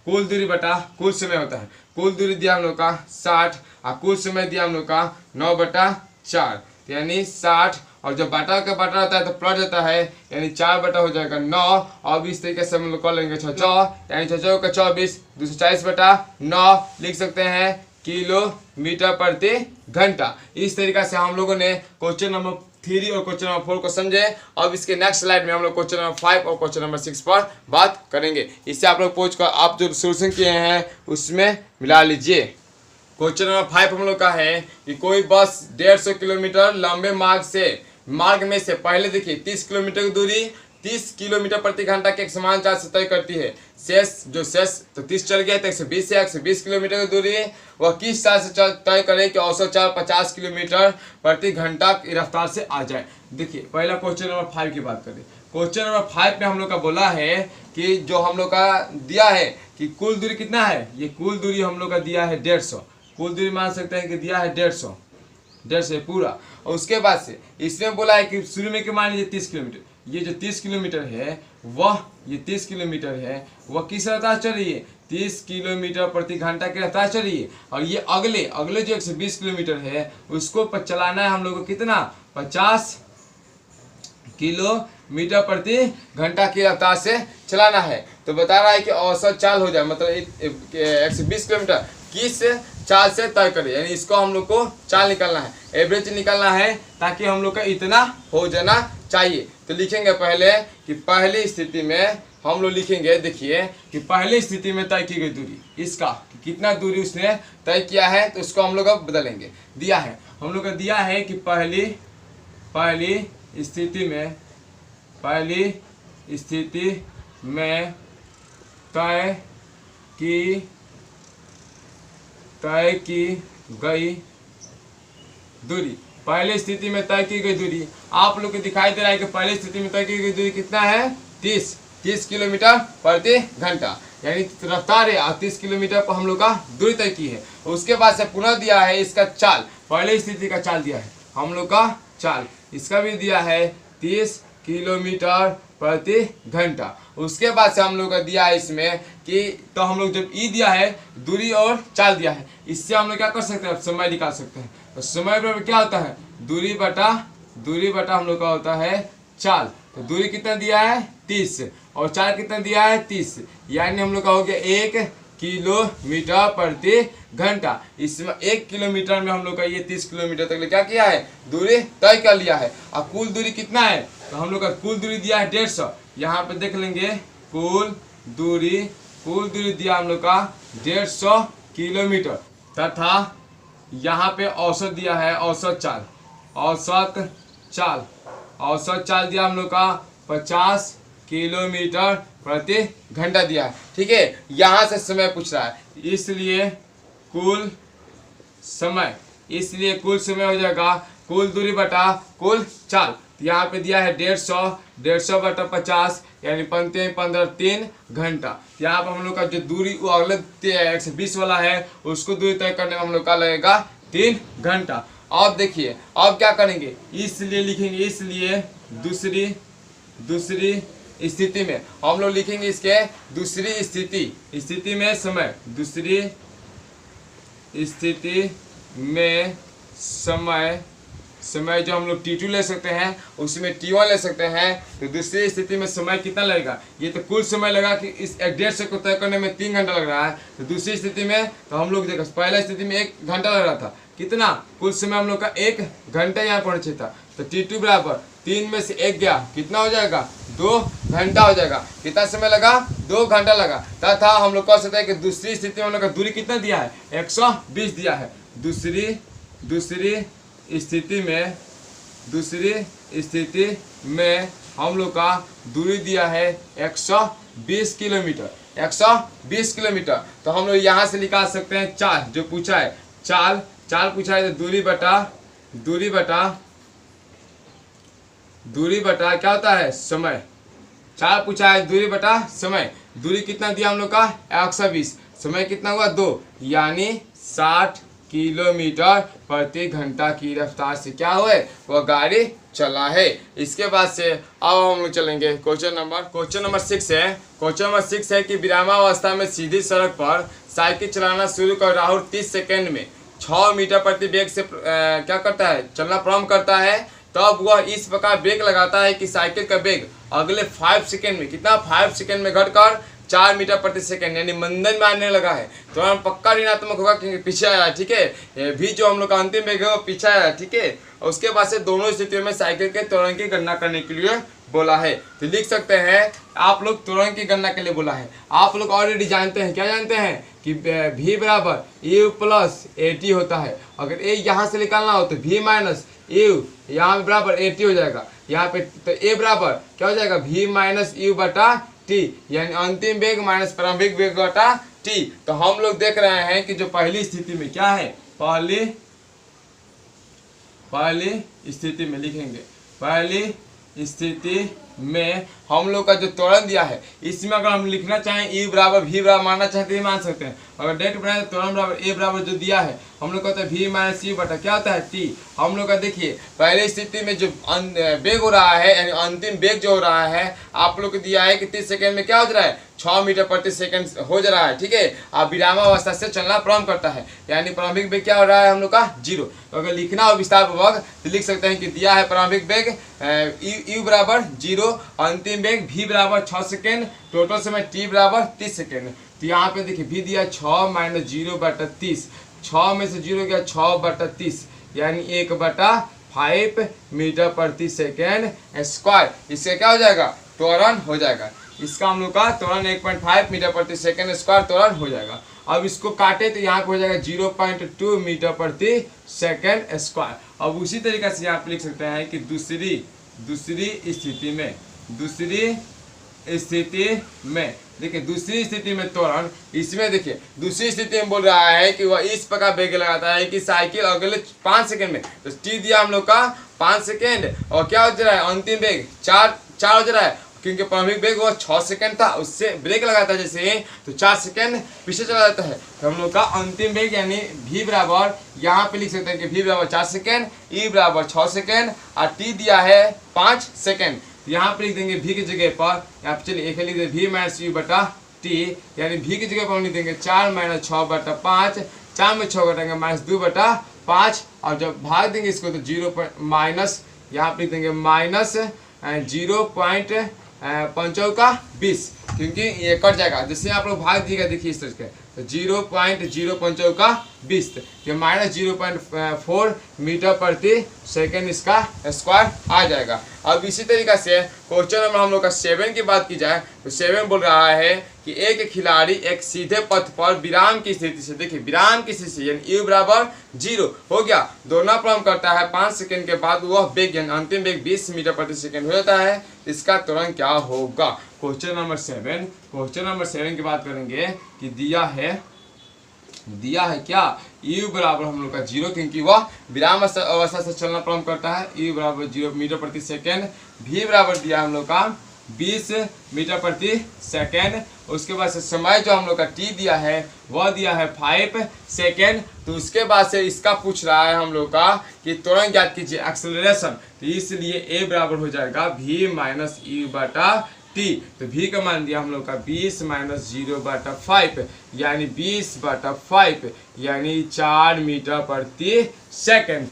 कुल दूरी बटा कुल समय होता है। कुल दूरी दिया हम लोग का 60 और कुल समय दिया हम लोग का 9 बटा 4, यानी 60, और जब बाटा का बाटा रहता है तो प्लस जाता है, यानी 4 बटा हो जाएगा 9। अब इस तरीके से हम लोग कर लेंगे 6 यानी 6 का 24, 240 बटा 9 लिख सकते हैं किलोमीटर प्रति घंटा। इस तरीका से हम लोगों ने क्वेश्चन नंबर 3 और क्वेश्चन नंबर 4 को समझे। अब इसके नेक्स्ट स्लाइड में हम लोग क्वेश्चन नंबर 5 और क्वेश्चन नंबर 6 पर बात करेंगे। इससे आप लोग पूछ कर आप जो सोल्यूशन किए हैं उसमें मिला लीजिए। क्वेश्चन नंबर 5 हम लोग का है कि कोई बस 150 किलोमीटर लंबे मार्ग में से पहले देखिए 30 किलोमीटर की दूरी 30 किलोमीटर प्रति घंटा के एक समान चाल से तय करती है। शेष तो 30 चल गया तो 120 है। 120 किलोमीटर की दूरी वह किस चाल से तय करे कि औसत चाल 50 किलोमीटर प्रति घंटा की रफ्तार से आ जाए। देखिए पहला क्वेश्चन नंबर 5 की बात करें। क्वेश्चन नंबर 5 में हम लोग का बोला है कि जो हम लोग का दिया है कि कुल दूरी कितना है, ये कुल दूरी हम लोग का दिया है 150। कुल दूरी मान सकते हैं कि दिया है 150 पूरा। और उसके बाद से इसमें बोला है कि शुरू में मान लीजिए 30 किलोमीटर, ये जो 30 किलोमीटर है ये 30 किलोमीटर है वह किस रफ्तार चल रही है, 30 किलोमीटर प्रति घंटा की रफ्तार चल रही है। और ये अगले जो 120 किलोमीटर है उसको चलाना है हम लोग को कितना, 50 किलोमीटर प्रति घंटा की रफ्तार से चलाना है। तो बता रहा है कि औसत चाल हो जाए, मतलब 120 किलोमीटर किस चाल से तय करें, यानी इसको हम लोग को चाल निकालना है, एवरेज निकालना है, ताकि हम लोग का इतना हो जाना चाहिए। तो लिखेंगे पहले कि पहली स्थिति में हम लोग लिखेंगे, देखिए कि पहली स्थिति में तय की गई दूरी इसका कितना दूरी उसने तय किया है, तो उसको हम लोग अब बदलेंगे। दिया है हम लोग का दिया है कि पहली स्थिति में तय की गई दूरी, पहली स्थिति में तय की गई दूरी आप लोग को दिखाई दे रहा है कि पहली स्थिति में तय की गई दूरी कितना है, 30 किलोमीटर प्रति घंटा, यानी रफ्तार है 30 किलोमीटर पर हम लोग का दूरी तय की है। उसके बाद से पुनः दिया है इसका चाल, पहली स्थिति का चाल दिया है हम लोग का चाल, इसका भी दिया है 30 किलोमीटर प्रति घंटा। उसके बाद से हम लोग का दिया है इसमें कि तो हम लोग जब ई दिया है दूरी और चाल दिया है, इससे हम लोग क्या कर सकते हैं, समय निकाल सकते हैं। तो समय पर क्या होता है, दूरी बटा हम लोग का होता है चाल। तो दूरी कितना दिया है 30 और चाल कितना दिया है 30, यानी हम लोग का हो गया 1 किलोमीटर प्रति घंटा। इसमें 1 किलोमीटर में हम लोग का ये 30 किलोमीटर तक क्या किया है, दूरी तय कर लिया है। और कुल दूरी कितना है, तो हम लोग का कुल दूरी दिया है 150। यहाँ पे देख लेंगे कुल दूरी दिया हम लोग का 150 किलोमीटर, तथा यहाँ पे औसत दिया है औसत चाल दिया हम लोग का 50 किलोमीटर प्रति घंटा दिया है। ठीक है, यहाँ से समय पूछ रहा है, इसलिए कुल समय हो जाएगा कुल दूरी बटा कुल चाल। यहाँ पे दिया है 150 बटा 50, यानी 3 घंटा। यहाँ पर हम लोग का जो दूरी वो अगले 120 वाला है उसको दूरी तय करने में हम लोग का लगेगा 3 घंटा। अब देखिए अब क्या करेंगे, इसलिए लिखेंगे, इसलिए दूसरी स्थिति में हम लोग लिखेंगे इसके दूसरी स्थिति में समय, दूसरी स्थिति में समय जो हम लोग T2 ले सकते हैं उसमें T1 ले सकते हैं। तो दूसरी स्थिति में समय कितना लगेगा, ये तो कुल समय लगा कि इस 150 को तय करने में 3 घंटा लग रहा है। तो दूसरी स्थिति में तो हम लोग देखा पहला स्थिति में 1 घंटा लग रहा था, कितना कुल समय हम लोग का 1 घंटा यहाँ पहुँचे चाहिए था। तो T2 बराबर 3 में से 1 गया, कितना हो जाएगा 2 घंटा हो जाएगा। कितना समय लगा 2 घंटा लगा। तथा हम लोग कह सकते हैं कि दूसरी स्थिति में हम लोग का दूरी कितना दिया है 120 दिया है। दूसरी स्थिति में हम लोग का दूरी दिया है 120 किलोमीटर। तो हम लोग यहाँ से निकाल सकते हैं चाल, जो पूछा है चाल पूछा है, तो दूरी बटा क्या होता है समय। चाल पूछा है दूरी बटा समय, दूरी कितना दिया हम लोग का 120, समय कितना हुआ 2, यानी 60 किलोमीटर प्रति घंटा की रफ्तार से क्या हुए वह गाड़ी चला है। इसके बाद से अब हम लोग चलेंगे क्वेश्चन नंबर 6 है। क्वेश्चन नंबर 6 है कि विरामावस्था में सीधी सड़क पर साइकिल चलाना शुरू कर राहुल 30 सेकंड में 6 मीटर प्रति वेग से क्या करता है, चलना प्रारंभ करता है। तब वह इस प्रकार ब्रेक लगाता है कि साइकिल का वेग अगले 5 सेकंड में कितना 5 सेकंड में घटकर 4 मीटर प्रति सेकंड यानी मंदन में आने लगा है। त्वरण पक्का ऋणात्मक होगा क्योंकि पीछे आया, ठीक है। भी जो हम लोग का अंतिम वेग है वो पीछे आया, ठीक है। और उसके बाद से दोनों स्थितियों में साइकिल के त्वरण की गणना करने के लिए बोला है। तो लिख सकते हैं आप लोग त्वरण की गणना के लिए बोला है। आप लोग ऑलरेडी जानते हैं, क्या जानते हैं कि v बराबर u प्लस AT होता है। अगर a यहाँ से निकालना हो तो v माइनस u यहाँ बराबर AT हो जाएगा। यहाँ पे तो a बराबर क्या हो जाएगा, v माइनस u बटा t, यानी अंतिम वेग माइनस प्रारंभिक वेग बटा t। तो हम लोग देख रहे हैं कि जो पहली स्थिति में क्या है, पहली स्थिति में लिखेंगे, पहली स्थिति में हम लोग का जो त्वरण दिया है इसमें अगर हम लिखना चाहें e बराबर v बराबर मानना चाहते हैं मान सकते हैं। अगर डायरेक्ट बनाए तो त्वरण बराबर a बराबर जो दिया है हम लोग कहते हैं v माइनस u बटा क्या होता है t। हम लोग का देखिए पहले स्थिति में जो वेग हो रहा है यानी अंतिम वेग जो हो रहा है आप लोग को दिया है कि 30 सेकंड में क्या हो रहा है, 6 मीटर प्रति सेकंड हो जा रहा है, ठीक है। अब विरामावस्था से चलना प्रारंभ करता है यानी प्रारंभिक वेग क्या हो रहा है हम लोग का 0। तो अगर लिखना हो विस्तार पूर्वक तो लिख सकते हैं कि दिया है प्रारंभिक वेग u बराबर 0, अंतिम वेग v बराबर 6 सेकेंड, टोटल समय t बराबर 30 सेकेंड। तो यहाँ पे देखिए v दिया 6 माइनस 0 बटा 30, 6 में से 0 गया 6 बटा 30 यानी 1 बटा 5 मीटर प्रति सेकेंड स्क्वायर। इससे क्या हो जाएगा, त्वरण हो जाएगा। इसका हम लोग का त्वरण 1.5 मीटर प्रति सेकेंड स्क्वायर त्वरण हो जाएगा। अब इसको काटे तो यहाँ पे हो जाएगा 0.2 मीटर प्रति सेकेंड स्क्वायर। अब उसी तरीके से यहाँ पे लिख सकते हैं कि दूसरी स्थिति में देखिए, दूसरी स्थिति में त्वरण इसमें देखिए दूसरी स्थिति में बोल रहा है कि वह इस प्रकार वेग लगाता है कि साइकिल अगले 5 सेकंड में, तो t दिया हम लोग का 5 सेकंड और क्या हो जा रहा है अंतिम वेग 4 हो जा रहा है क्योंकि प्रारंभिक वेग वो 6 सेकंड था, उससे ब्रेक लगाता है जैसे तो 4 सेकंड पीछे चला जाता है। तो हम लोग का अंतिम वेग यानी v बराबर यहाँ पे लिख सकते हैं कि v बराबर 4 सेकंड, e बराबर 6 सेकंड और t दिया है 5 सेकंड। यहाँ पे लिख देंगे v की जगह पर, यहाँ पे चलिए एक लिख देंगे v माइनस u बटा t, यानी v की जगह पर हम लिख देंगे 4 माइनस 6 बटा 5, 4 में 6 घटाएंगे माइनस 2 बटा 5 और जब भाग देंगे इसको तो 0 माइनस यहाँ पे लिख देंगे माइनस 0.25 क्योंकि ये कट जाएगा। जैसे आप लोग भाग दिएगा देखिए इस तरह तो 0.025 ये माइनस 0.4 मीटर प्रति सेकेंड इसका स्क्वायर आ जाएगा। अब इसी तरीके से क्वेश्चन नंबर हम लोग का 7 की बात की जाए तो 7 बोल रहा है कि एक खिलाड़ी एक सीधे पथ पर विराम की स्थिति से, देखिए विराम की स्थिति से यानी u बराबर 0 हो गया, दौड़ना प्रारंभ करता है 5 सेकंड के बाद वह वेग यानी अंतिम वेग 20 मीटर प्रति सेकंड हो जाता है। इसका त्वरण क्या होगा। क्वेश्चन नंबर 7 की बात करेंगे कि दिया है क्या u बराबर हम लोग का 0 क्योंकि वह विराम अवस्था से चलना प्रारंभ करता है, u बराबर 0 मीटर प्रति सेकेंड, v बराबर दिया हम लोग का 20 मीटर प्रति सेकेंड। उसके बाद से समय जो हम लोग का t दिया है वह दिया है 5 सेकेंड। तो उसके बाद से इसका पूछ रहा है हम लोग का कि त्वरण ज्ञात कीजिए एक्सेलरेशन, तो इसलिए a बराबर हो जाएगा v माइनस u बटा t। तो v का मान दिया हम लोग का 20 माइनस 0 बटा 5 यानी 20 बटा 5 यानी 4 मीटर प्रति सेकेंड।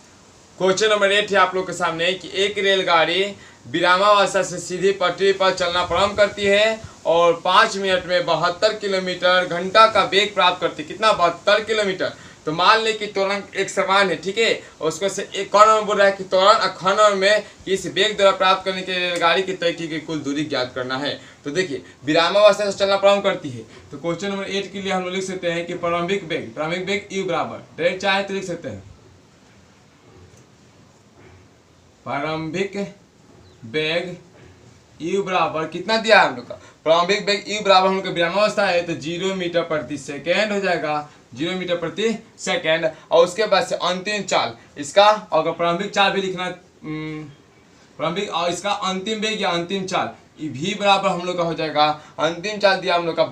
क्वेश्चन नंबर 8 है आप लोग के सामने कि एक रेलगाड़ी विरामावस्था से सीधी पटरी पर चलना प्रारंभ करती है और 5 मिनट में 72 किलोमीटर घंटा का वेग प्राप्त करती है। कितना, 72 किलोमीटर। तो मान ले कि त्वरण एक समान है, ठीक है। और उसको से एक कौन बोल रहा है कि त्वरण अखंड में इस वेग द्वारा प्राप्त करने के लिए रेलगाड़ी की तय की गई कुल दूरी ज्ञात करना है। तो देखिए विरामावस्था से चलना प्रारंभ करती है तो क्वेश्चन नंबर 8 के लिए हम लोग लिख सकते हैं कि प्रारंभिक वेग u बराबर डायरेक्ट चाहे तो लिख सकते हैं प्रारंभिक वेग u बराबर कितना दिया है हम लोग का, प्रारंभिक वेग u बराबर हम लोग का विरामावस्था है तो 0 मीटर प्रति सेकेंड हो जाएगा, 0 मीटर प्रति सेकेंड। और उसके बाद से अंतिम चाल इसका, अगर प्रारंभिक चाल भी लिखना प्रारंभिक और इसका अंतिम वेग या अंतिम चाल v बराबर हम लोग का हो जाएगा, अंतिम चाल दिया हम लोग का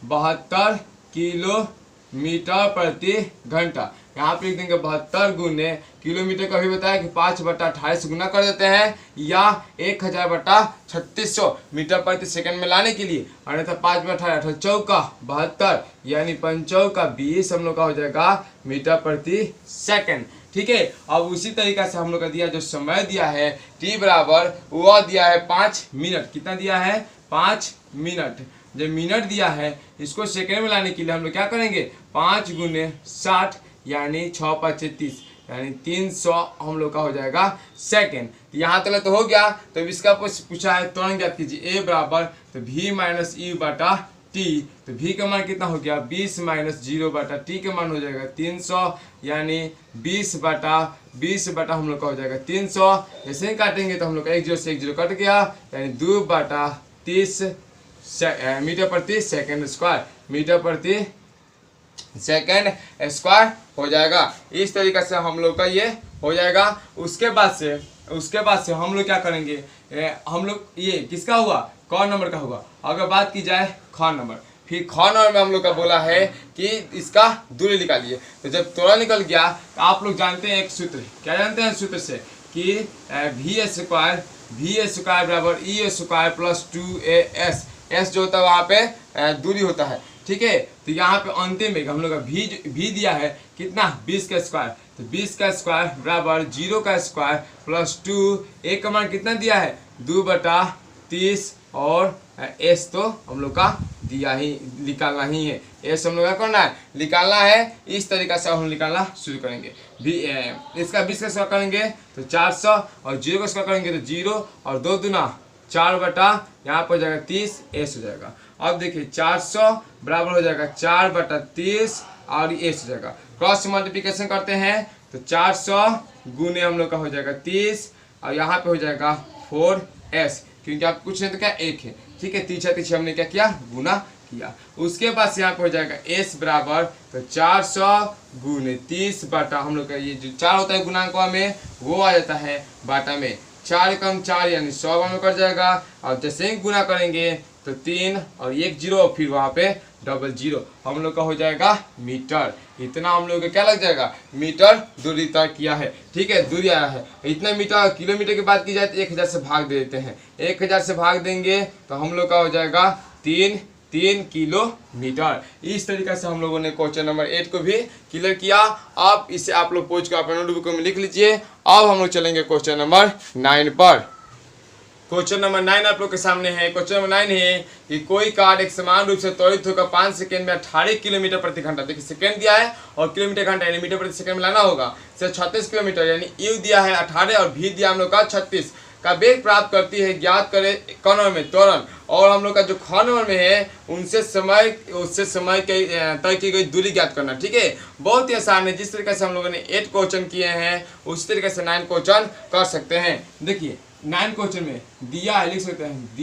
72 किलोमीटर प्रति घंटा। यहाँ पे लिख देंगे 72 गुने किलोमीटर का भी बताया कि 5/28 से गुना कर देते हैं या 1000/3600 मीटर प्रति सेकंड में लाने के लिए, अन्यथा 5/28 चौका 72 यानी 5×20 हम लोग का हो जाएगा मीटर प्रति सेकंड, ठीक है। अब उसी तरीका से हम लोग का दिया जो समय दिया है t बराबर वह दिया है 5 मिनट। कितना दिया है, 5 मिनट। जो मिनट दिया है इसको सेकेंड में लाने के लिए हम लोग क्या करेंगे 5 गुने 60 यानी 6 5 30 यानी 300 हम लोग का हो जाएगा सेकेंड। यहाँ तक तो हो गया। तो इसका पूछा है त्वरण ज्ञात कीजिए। ए बराबर तो v माइनस यू बटा टी, तो v का मान कितना हो गया 20 माइनस 0 बटा टी का मान हो जाएगा 300 यानी 20 बटा हम लोग का हो जाएगा 300। ऐसे ही काटेंगे तो हम लोग का 1 0 से 1 0 कट गया यानी 2 बटा 30 मीटर प्रति सेकेंड स्क्वायर, मीटर प्रति सेकेंड स्क्वायर हो जाएगा। इस तरीके से हम लोग का ये हो जाएगा। उसके बाद से हम लोग क्या करेंगे, हम लोग ये किसका हुआ क नंबर का हुआ। अगर बात की जाए ख नंबर, फिर ख नंबर में हम लोग का बोला है कि इसका दूरी निकालिए। तो जब त्वरण निकल गया तो आप लोग जानते हैं एक सूत्र, क्या जानते हैं सूत्र से कि वी स्क्वायर बराबर E square plus 2as, S जो होता है वहाँ पे दूरी होता है, ठीक है। तो यहाँ पे अंतिम में हम लोग का भी दिया है कितना 20 का स्क्वायर, तो 20 का स्क्वायर बराबर 0 का स्क्वायर प्लस 2, एक का मान कितना दिया है 2 बटा 30 और एस तो हम लोग का दिया ही निकालना ही है, एस हम लोग का करना है निकालना है। इस तरीका से हम निकालना शुरू करेंगे। इसका 20 का स्क्वायर करेंगे तो 400 और 0 का स्क्वायर करेंगे तो 0 और 2 दूना 4 बटा यहाँ पर हो जाएगा 30 एस हो जाएगा। अब देखिए 400 बराबर हो जाएगा 4 बटा 30 और एस हो जाएगा। क्रॉस मल्टीप्लिकेशन करते हैं तो 400 गुने हम लोग का हो जाएगा 30 और यहाँ पे हो जाएगा 4s, क्योंकि आप कुछ नहीं तो क्या एक है, ठीक है। तीछा हमने क्या किया गुना किया। उसके बाद यहाँ पे हो जाएगा s बराबर तो 400 गुने 30 बटा हम लोग का ये जो 4 होता है गुणांक में वो आ जाता है बाटा में, 4 कम 4 यानी 100 में कट जाएगा। और जैसे ही गुना करेंगे तो 3 और 1 0 फिर वहाँ पे डबल 0 हम लोग का हो जाएगा मीटर। इतना हम लोग का क्या लग जाएगा मीटर दूरी तय किया है, ठीक है। दूरी आया है इतना मीटर। किलोमीटर की बात की जाए तो 1000 से भाग दे देते हैं, 1000 से भाग देंगे तो हम लोग का हो जाएगा 3 किलोमीटर। इस तरीके से हम लोगों ने क्वेश्चन नंबर 8 को भी क्लियर किया। अब इसे आप लोग पूछ कर अपने नोटबुक में लिख लीजिए। अब हम लोग चलेंगे क्वेश्चन नंबर 9 पर। क्वेश्चन नंबर 9 आप लोग के सामने है। क्वेश्चन नंबर 9 है कि कोई कार एक समान रूप से त्वरित होकर 5 सेकंड में 18 किलोमीटर प्रति घंटा, देखिए सेकंड दिया है और किलोमीटर घंटा यानी मीटर प्रति सेकंड में लाना होगा, से 36 किलोमीटर यानी यू दिया है 18 और भी दिया हम लोग का 36 का वेग प्राप्त करती है। ज्ञात करें क नंबर में त्वरण और हम लोग का जो ख नंबर में है उससे समय तय की गई दूरी ज्ञात करना, ठीक है। बहुत ही आसान है। जिस तरीके से हम लोगों ने 8 क्वेश्चन किए हैं उसी तरीके से 9 क्वेश्चन कर सकते हैं। देखिए 9 क्वेश्चन में दिया है, लिख सकते हैं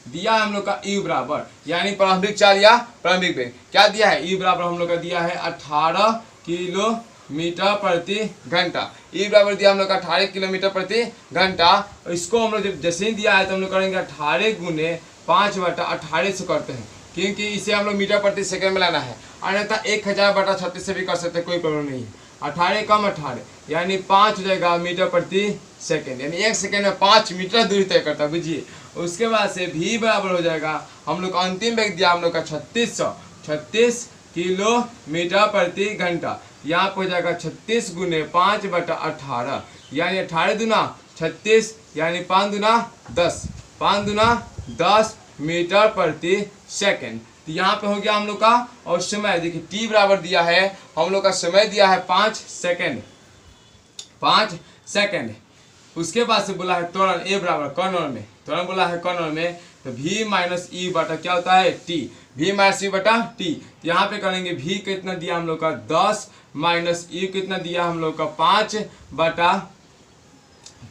दिया हम लोग का यू बराबर यानी प्रारंभिक चाल या प्रारंभिक वेग क्या दिया है, यू बराबर हम लोग का दिया है 18 किलोमीटर प्रति घंटा। यू बराबर दिया हम लोग का 18 किलोमीटर प्रति घंटा। इसको हम लोग जैसे ही दिया है तो हम लोग करेंगे 18 गुने 5 बटा 18 से करते हैं, क्योंकि इसे हम लोग मीटर प्रति सेकंड में लाना है। अन्यथा 1000 बटा 36 से भी कर सकते हैं, कोई प्रॉब्लम नहीं है। 18 कम 18 यानी 5 हो जाएगा मीटर प्रति सेकंड, यानी 1 सेकंड में 5 मीटर दूरी तय करता है, बुझिए। उसके बाद से v बराबर हो जाएगा हम लोग का अंतिम वेग दिया हम लोग का 36 किलोमीटर प्रति घंटा। यहाँ पे हो जाएगा 36 गुने 5 बटा 18 यानी 18 दूना 36 यानी 5 दूना 10 मीटर प्रति सेकंड। तो यहाँ पे हो गया हम लोग का। और समय देखिए t बराबर दिया है हम लोग का समय दिया है 5 सेकंड। उसके बाद से बोला है त्वरण ए बराबर कर्नल में, त्वरण बोला है कर्नल में तो v माइनस ई बटा क्या होता है t, v माइनस ई बटा t। तो यहाँ पे करेंगे v कितना दिया हम लोग का 10 माइनस ई कितना दिया हम लोग का 5 बटा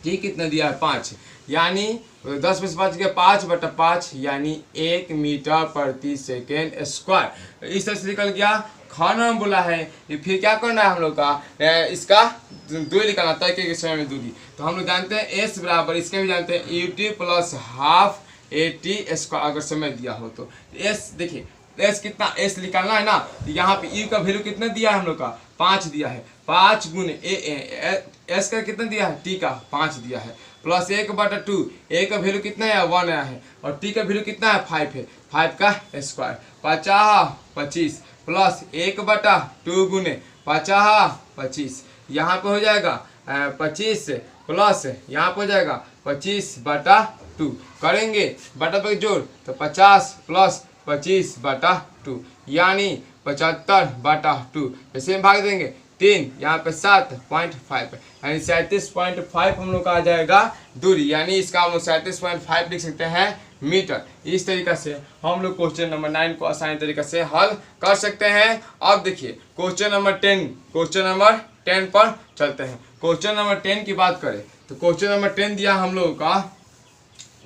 t कितना दिया है 5, यानी 10 में से 5 गया 5 बटा 5 यानी 1 मीटर प्रति सेकेंड स्क्वायर। इस तरह से निकल गया। खाना में बोला है फिर क्या करना है हम लोग का इसका दूरी निकालना तय के समय में दूरी। तो हम लोग जानते हैं s बराबर इसके भी जानते हैं U T plus half A T square अगर समय दिया हो तो। s देखिए s कितना s निकालना है ना, तो यहाँ पे u का वैल्यू कितना दिया है हम लोग का 5 दिया है, 5 गुने s का कितना दिया है t का 5 दिया है प्लस 1 बटा 2, a का वैल्यू कितना है 1 आया है और t का वैल्यू कितना है 5 है, 5 का स्क्वायर 25 प्लस 1 बटा 2 गुने 25 यहाँ पे हो जाएगा 25 प्लस यहाँ पे हो जाएगा 25 बटा 2 करेंगे बटा पर जोड़ तो 50 प्लस 25/2 यानी 75/2। जैसे भाग देंगे 3 यहाँ पे 7.5 यानी 37.5 हम लोग का आ जाएगा दूरी, यानी इसका हम लोग 37.5 लिख सकते हैं मीटर। इस तरीका से हम लोग क्वेश्चन नंबर 9 को आसान तरीके से हल कर सकते हैं। अब देखिए क्वेश्चन नंबर 10 पर चलते हैं। क्वेश्चन नंबर 10 की बात करें तो क्वेश्चन नंबर 10 दिया हम लोगों का,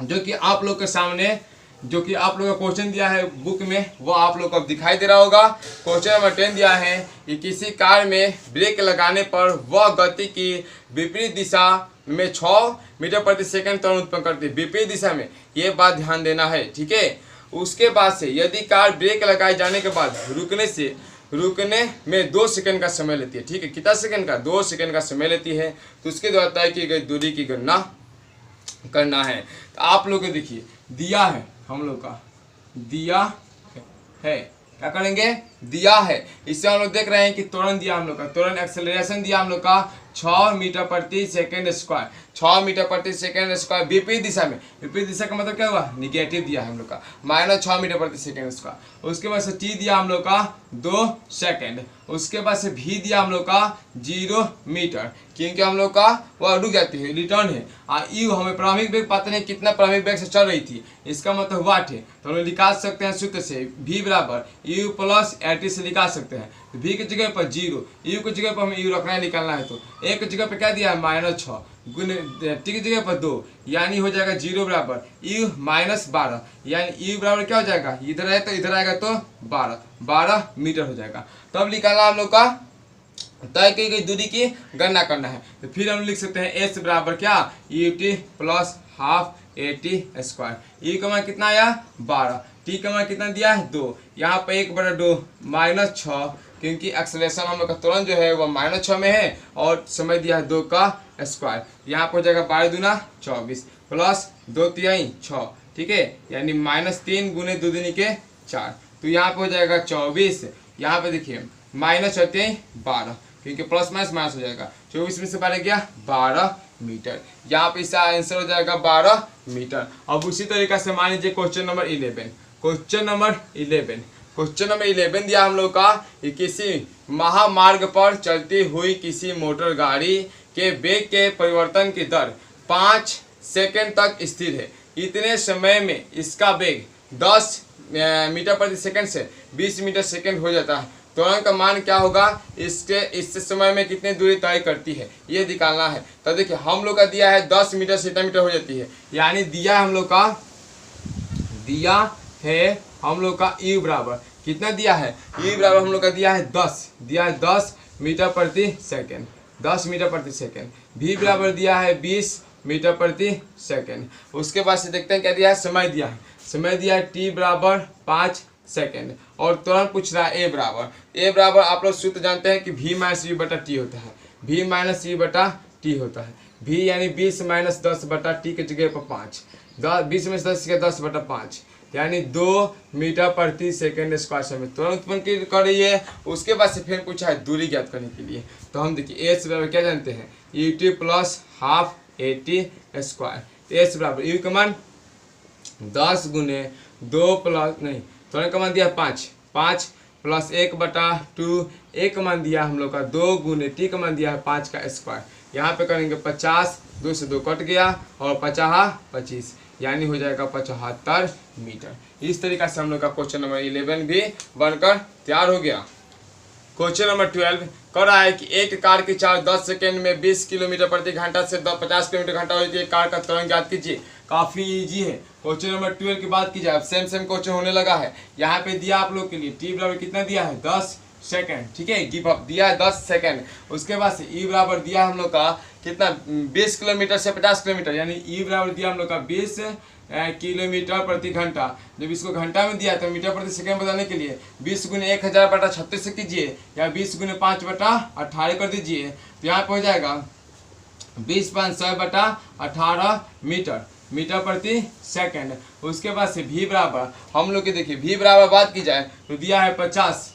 जो कि आप लोग के सामने जो कि आप लोग का क्वेश्चन दिया है बुक में, वो आप लोग को अब दिखाई दे रहा होगा। क्वेश्चन नंबर 10 दिया है कि किसी कार में ब्रेक लगाने पर वह गति की विपरीत दिशा में 6 मीटर प्रति सेकंड त्वरण उत्पन्न करती है। विपरीत दिशा में, ये बात ध्यान देना है, ठीक है। उसके बाद से यदि कार ब्रेक लगाए जाने के बाद रुकने में 2 सेकंड का समय लेती है, ठीक है। कितना सेकंड का? 2 सेकंड का समय लेती है। तो उसके द्वारा तय की गई दूरी की गणना करना है। तो आप लोग को देखिए दिया है, हम लोग का दिया है, क्या करेंगे? दिया है। इससे हम लोग देख रहे हैं कि त्वरण दिया हम लोग का, त्वरण एक्सेलरेशन दिया हम लोग का 6 मीटर प्रति सेकंड स्क्वायर, 6 मीटर प्रति सेकंड स्क्वायर विपरीत दिशा में। विपरीत दिशा का मतलब क्या हुआ? निगेटिव दिया है हम लोग का, -6 मीटर प्रति सेकंड स्क्वायर। उसके बाद से टी दिया हम लोग का 2 सेकंड। उसके बाद से भी दिया हम लोग का 0 मीटर, क्योंकि हम लोग का वह रुक जाती है, रिटर्न है। यू हमें प्रारंभिक वेग पता नहीं कितना प्रारंभिक वेग से चल रही थी, इसका मतलब वाट है। तो हम लोग निकाल सकते हैं सूत्र से, v बराबर यू प्लस rt से निकाल सकते हैं। v की जगह पर 0, यू की जगह पर हमें यू रखना है, निकालना है। तो एक की जगह पर क्या दिया है? -6 गुने टी की जगह पर 2, यानी हो जाएगा 0 बराबर यू -12, यानी यू बराबर क्या हो जाएगा? इधर है तो इधर आएगा तो 12 मीटर हो जाएगा। तब निकालना हम लोग का तय की गई दूरी की गणना करना है। तो फिर हम लिख सकते हैं एस बराबर क्या? U T plus half AT square. You का मान कितना आया? 12। टी का मान कितना दिया है? 2। यहाँ पे 1/2 -6, क्योंकि एक्सेलरेशन हम लोग का त्वरण जो है वो -6 में है और समय दिया है 2 का स्क्वायर। यहाँ पर हो जाएगा 12 दूना 24 प्लस 2 तिहाई 6, ठीक है, यानी -3 गुने 2 दूनी के 4। तो यहाँ पे हो जाएगा 24, यहाँ पे देखिए -12, क्योंकि प्लस माइनस हो जाएगा। 24 में से 12 गया 12 मीटर, यहाँ पे इसका आंसर हो जाएगा 12 मीटर। अब उसी तरीका से मान लीजिए क्वेश्चन नंबर 11। क्वेश्चन नंबर 11 दिया हम लोग का कि किसी महामार्ग पर चलती हुई किसी मोटर गाड़ी के वेग के परिवर्तन की दर 5 सेकंड तक स्थिर है। इतने समय में इसका वेग 10 मीटर प्रति सेकंड से 20 मीटर सेकंड हो जाता है। त्वरण का मान क्या होगा? इससे समय में कितनी दूरी तय करती है, ये निकालना है। तो देखिए हम लोग का दिया है 10 मीटर से इतना मीटर हो जाती है, यानी दिया है हम लोग का यू बराबर कितना दिया है? यू बराबर हम लोग का दिया है 10 मीटर प्रति सेकंड, 10 मीटर प्रति सेकंड। भी बराबर दिया है 20 मीटर प्रति सेकंड। उसके बाद से देखते हैं क्या दिया है? समय दिया है टी बराबर 5 सेकंड और त्वरण पूछ रहा है ए बराबर आप लोग सूत्र जानते हैं कि v माइनस यू बटा टी होता है, v माइनस यू बटा टी होता है। v यानी 20 माइनस 10 बटा टी के जगह पर 5, 20 में 10 के 10 बटा 5, यानी 2 मीटर प्रति सेकंड स्क्वायर समय त्वरण उत्पन्न कर रही है। उसके बाद से फिर पूछा है दूरी ज्ञात करने के लिए। तो हम देखिए एस बराबर क्या जानते हैं? U T plus half AT square. S बराबर यू का मान 10 गुने 2 प्लस नहीं त्वरण का मान दिया 5 प्लस 1/2, एक मान दिया हम लोग का 2 गुने टी का मान दिया है 5 का स्क्वायर। यहाँ पे करेंगे 50, 2 से 2 कट गया और 50 25, यानी हो जाएगा 75 मीटर। इस तरीका से हम लोग का क्वेश्चन नंबर 11 भी बनकर तैयार हो गया। क्वेश्चन नंबर 12 कह रहा है कि एक कार की चाल 10 सेकंड में 20 किलोमीटर प्रति घंटा से 50 किलोमीटर घंटा होती है। कार का त्वरण ज्ञात कीजिए। काफ़ी इजी है। क्वेश्चन नंबर 12 की बात की जाए, सेम क्वेश्चन होने लगा है। यहाँ पे दिया आप लोग के लिए टी बराबर कितना दिया है? 10 सेकंड, ठीक है, गिव अप दिया है 10 सेकंड। उसके बाद से ई बराबर दिया हम लोग का कितना? 20 किलोमीटर से 50 किलोमीटर, यानी ई बराबर दिया हम लोग का 20 किलोमीटर प्रति घंटा। जब इसको घंटा में दिया तो मीटर प्रति सेकंड बताने के लिए 20 गुने 1000/36 से कीजिए, या 20 गुने 5/18 कर दीजिए। तो यहाँ पे हो जाएगा 20/100/18 मीटर प्रति सेकंड। उसके बाद से भी बराबर हम लोग के देखिए भी बराबर बात की जाए तो दिया है 50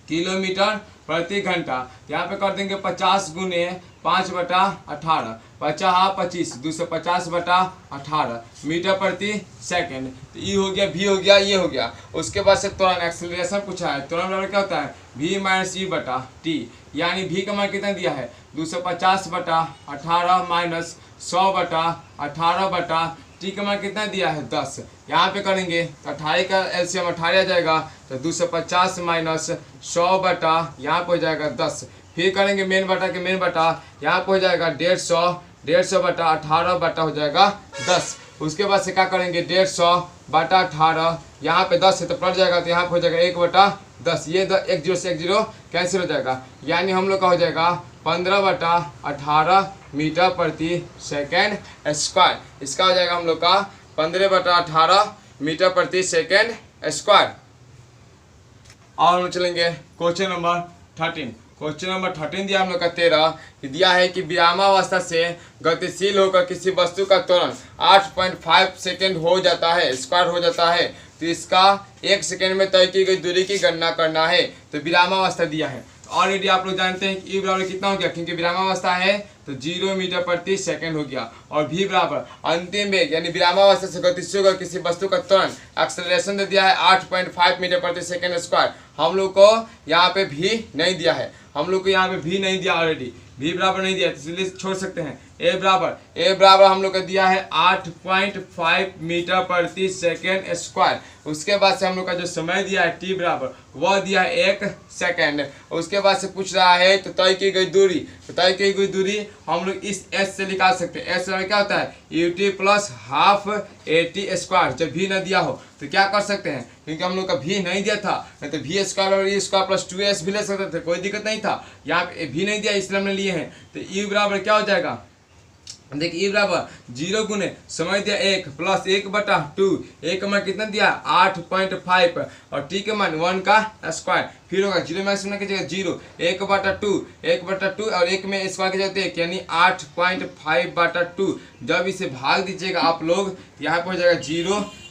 किलोमीटर प्रति घंटा। यहाँ पे कर देंगे 50 गुने 5/18, 50 250/18 मीटर प्रति सेकंड। तो ई हो गया, v हो गया, ये हो गया। उसके बाद से त्वरण एक्सेलरेशन पूछा है। त्वरण बराबर क्या होता है, v माइनस ई बटा टी, यानी v का मान कितना दिया है 250/18 माइनस 100/18 बटा टी का मान कितना दिया है 10। यहाँ पे करेंगे तो 18 का एलसीएम 18 आ जाएगा, तो 250 माइनस 100 बटा यहाँ पे हो जाएगा 10। फिर करेंगे मेन बटा के मेन बटा, यहाँ पे हो जाएगा 150 बटा 18 बटा हो जाएगा 10। उसके बाद से क्या करेंगे 150/18, यहाँ पे 10 है तो पड़ जाएगा, तो यहाँ पे हो जाएगा 1/10। ये 1 0 से 1 0 कैंसिल हो जाएगा, यानी हम लोग का हो जाएगा 15/18 मीटर प्रति सेकेंड स्क्वायर। इसका हो जाएगा हम लोग का 15/18 मीटर प्रति सेकेंड स्क्वायर। और हम चलेंगे क्वेश्चन नंबर 13। क्वेश्चन नंबर 13 दिया हम लोग का 13 दिया है कि विरामावस्था से गतिशील होकर किसी वस्तु का त्वरण 8.5 सेकेंड हो जाता है, स्क्वायर हो जाता है, तो इसका 1 सेकेंड में तय की गई दूरी की गणना करना है। तो विरामावस्था दिया है, तो ऑलरेडी आप लोग जानते हैं कि ई बराबर कितना हो गया, क्योंकि विरामावस्था है तो 0 मीटर प्रति सेकंड हो गया। और भी बराबर अंतिम वेग, यानी विरामावस्था से गतिशील होकर किसी वस्तु का त्वरण एक्सेलरेशन दे दिया है 8.5 मीटर प्रति सेकंड स्क्वायर। हम लोग को यहाँ पे भी नहीं दिया है, हम लोग को यहाँ पे भी नहीं दिया, ऑलरेडी भी बराबर नहीं दिया, इसलिए छोड़ सकते हैं। ए बराबर हम लोग को दिया है 8.5 मीटर प्रति सेकेंड स्क्वायर। उसके बाद से हम लोग का जो समय दिया है टी बराबर वह दिया है 1 सेकेंड। उसके बाद से पूछ रहा है तो तय की गई दूरी, तो तय की गई दूरी हम लोग इस एस से निकाल सकते हैं। एस क्या होता है ut plus half AT square. जब भी न दिया हो तो क्या कर सकते हैं, क्योंकि हम लोग का भी नहीं दिया था, नहीं तो v स्क्वायर और e स्क्वायर प्लस 2s भी ले सकते थे, कोई दिक्कत नहीं था। यहाँ पे भी नहीं दिया इसलिए हमने लिए हैं। तो e बराबर क्या हो जाएगा, देखिए e बराबर 0 गुने समय दिया 1 प्लस 1/2, 1 का मान कितना दिया 8.5 और t के मान 1 का स्क्वायर। फिर होगा 0 में की जगह 0, 1/2 और 1 में स्क्वायर की जगह 1, यानी 8.5/2। जब इसे भाग दीजिएगा आप लोग, यहाँ पर हो जाएगा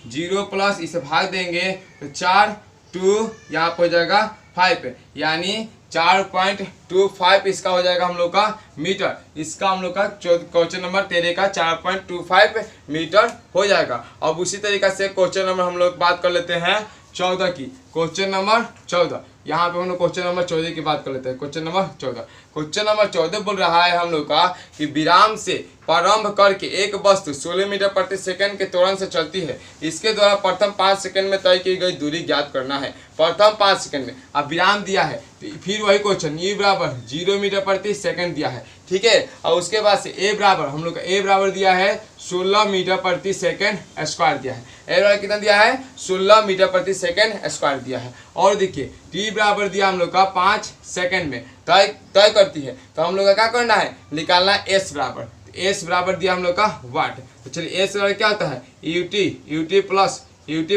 0 प्लस इसे भाग देंगे तो 4, 2 यहाँ पर हो जाएगा 5, यानी 4.25 इसका हो जाएगा हम लोग का मीटर। इसका हम लोग का क्वेश्चन नंबर 13 का 4.25 मीटर हो जाएगा। अब उसी तरीका से क्वेश्चन नंबर हम लोग बात कर लेते हैं 14 की। क्वेश्चन नंबर 14, यहाँ पे हम लोग क्वेश्चन नंबर 14 की बात कर लेते हैं। क्वेश्चन नंबर 14 बोल रहा है हम लोग का कि विराम से प्रारंभ करके एक वस्तु 16 मीटर प्रति सेकंड के त्वरण से चलती है। इसके द्वारा प्रथम 5 सेकंड में तय की गई दूरी ज्ञात करना है। प्रथम 5 सेकंड में अब विराम दिया है, तो फिर वही क्वेश्चन e बराबर 0 मीटर प्रति सेकंड दिया है, ठीक है। और उसके बाद से ए बराबर हम लोग का ए बराबर दिया है 16 मीटर प्रति सेकंड स्क्वायर दिया है। ए बराबर कितना दिया है 16 मीटर प्रति सेकंड स्क्वायर दिया है। और देखिए टी बराबर दिया हम लोग का 5 सेकंड में तय करती है, तो हम लोग का क्या करना है, निकालना है एस बराबर। एस बराबर दिया हम लोग का वाट। तो चलिए एस बराबर क्या होता है ut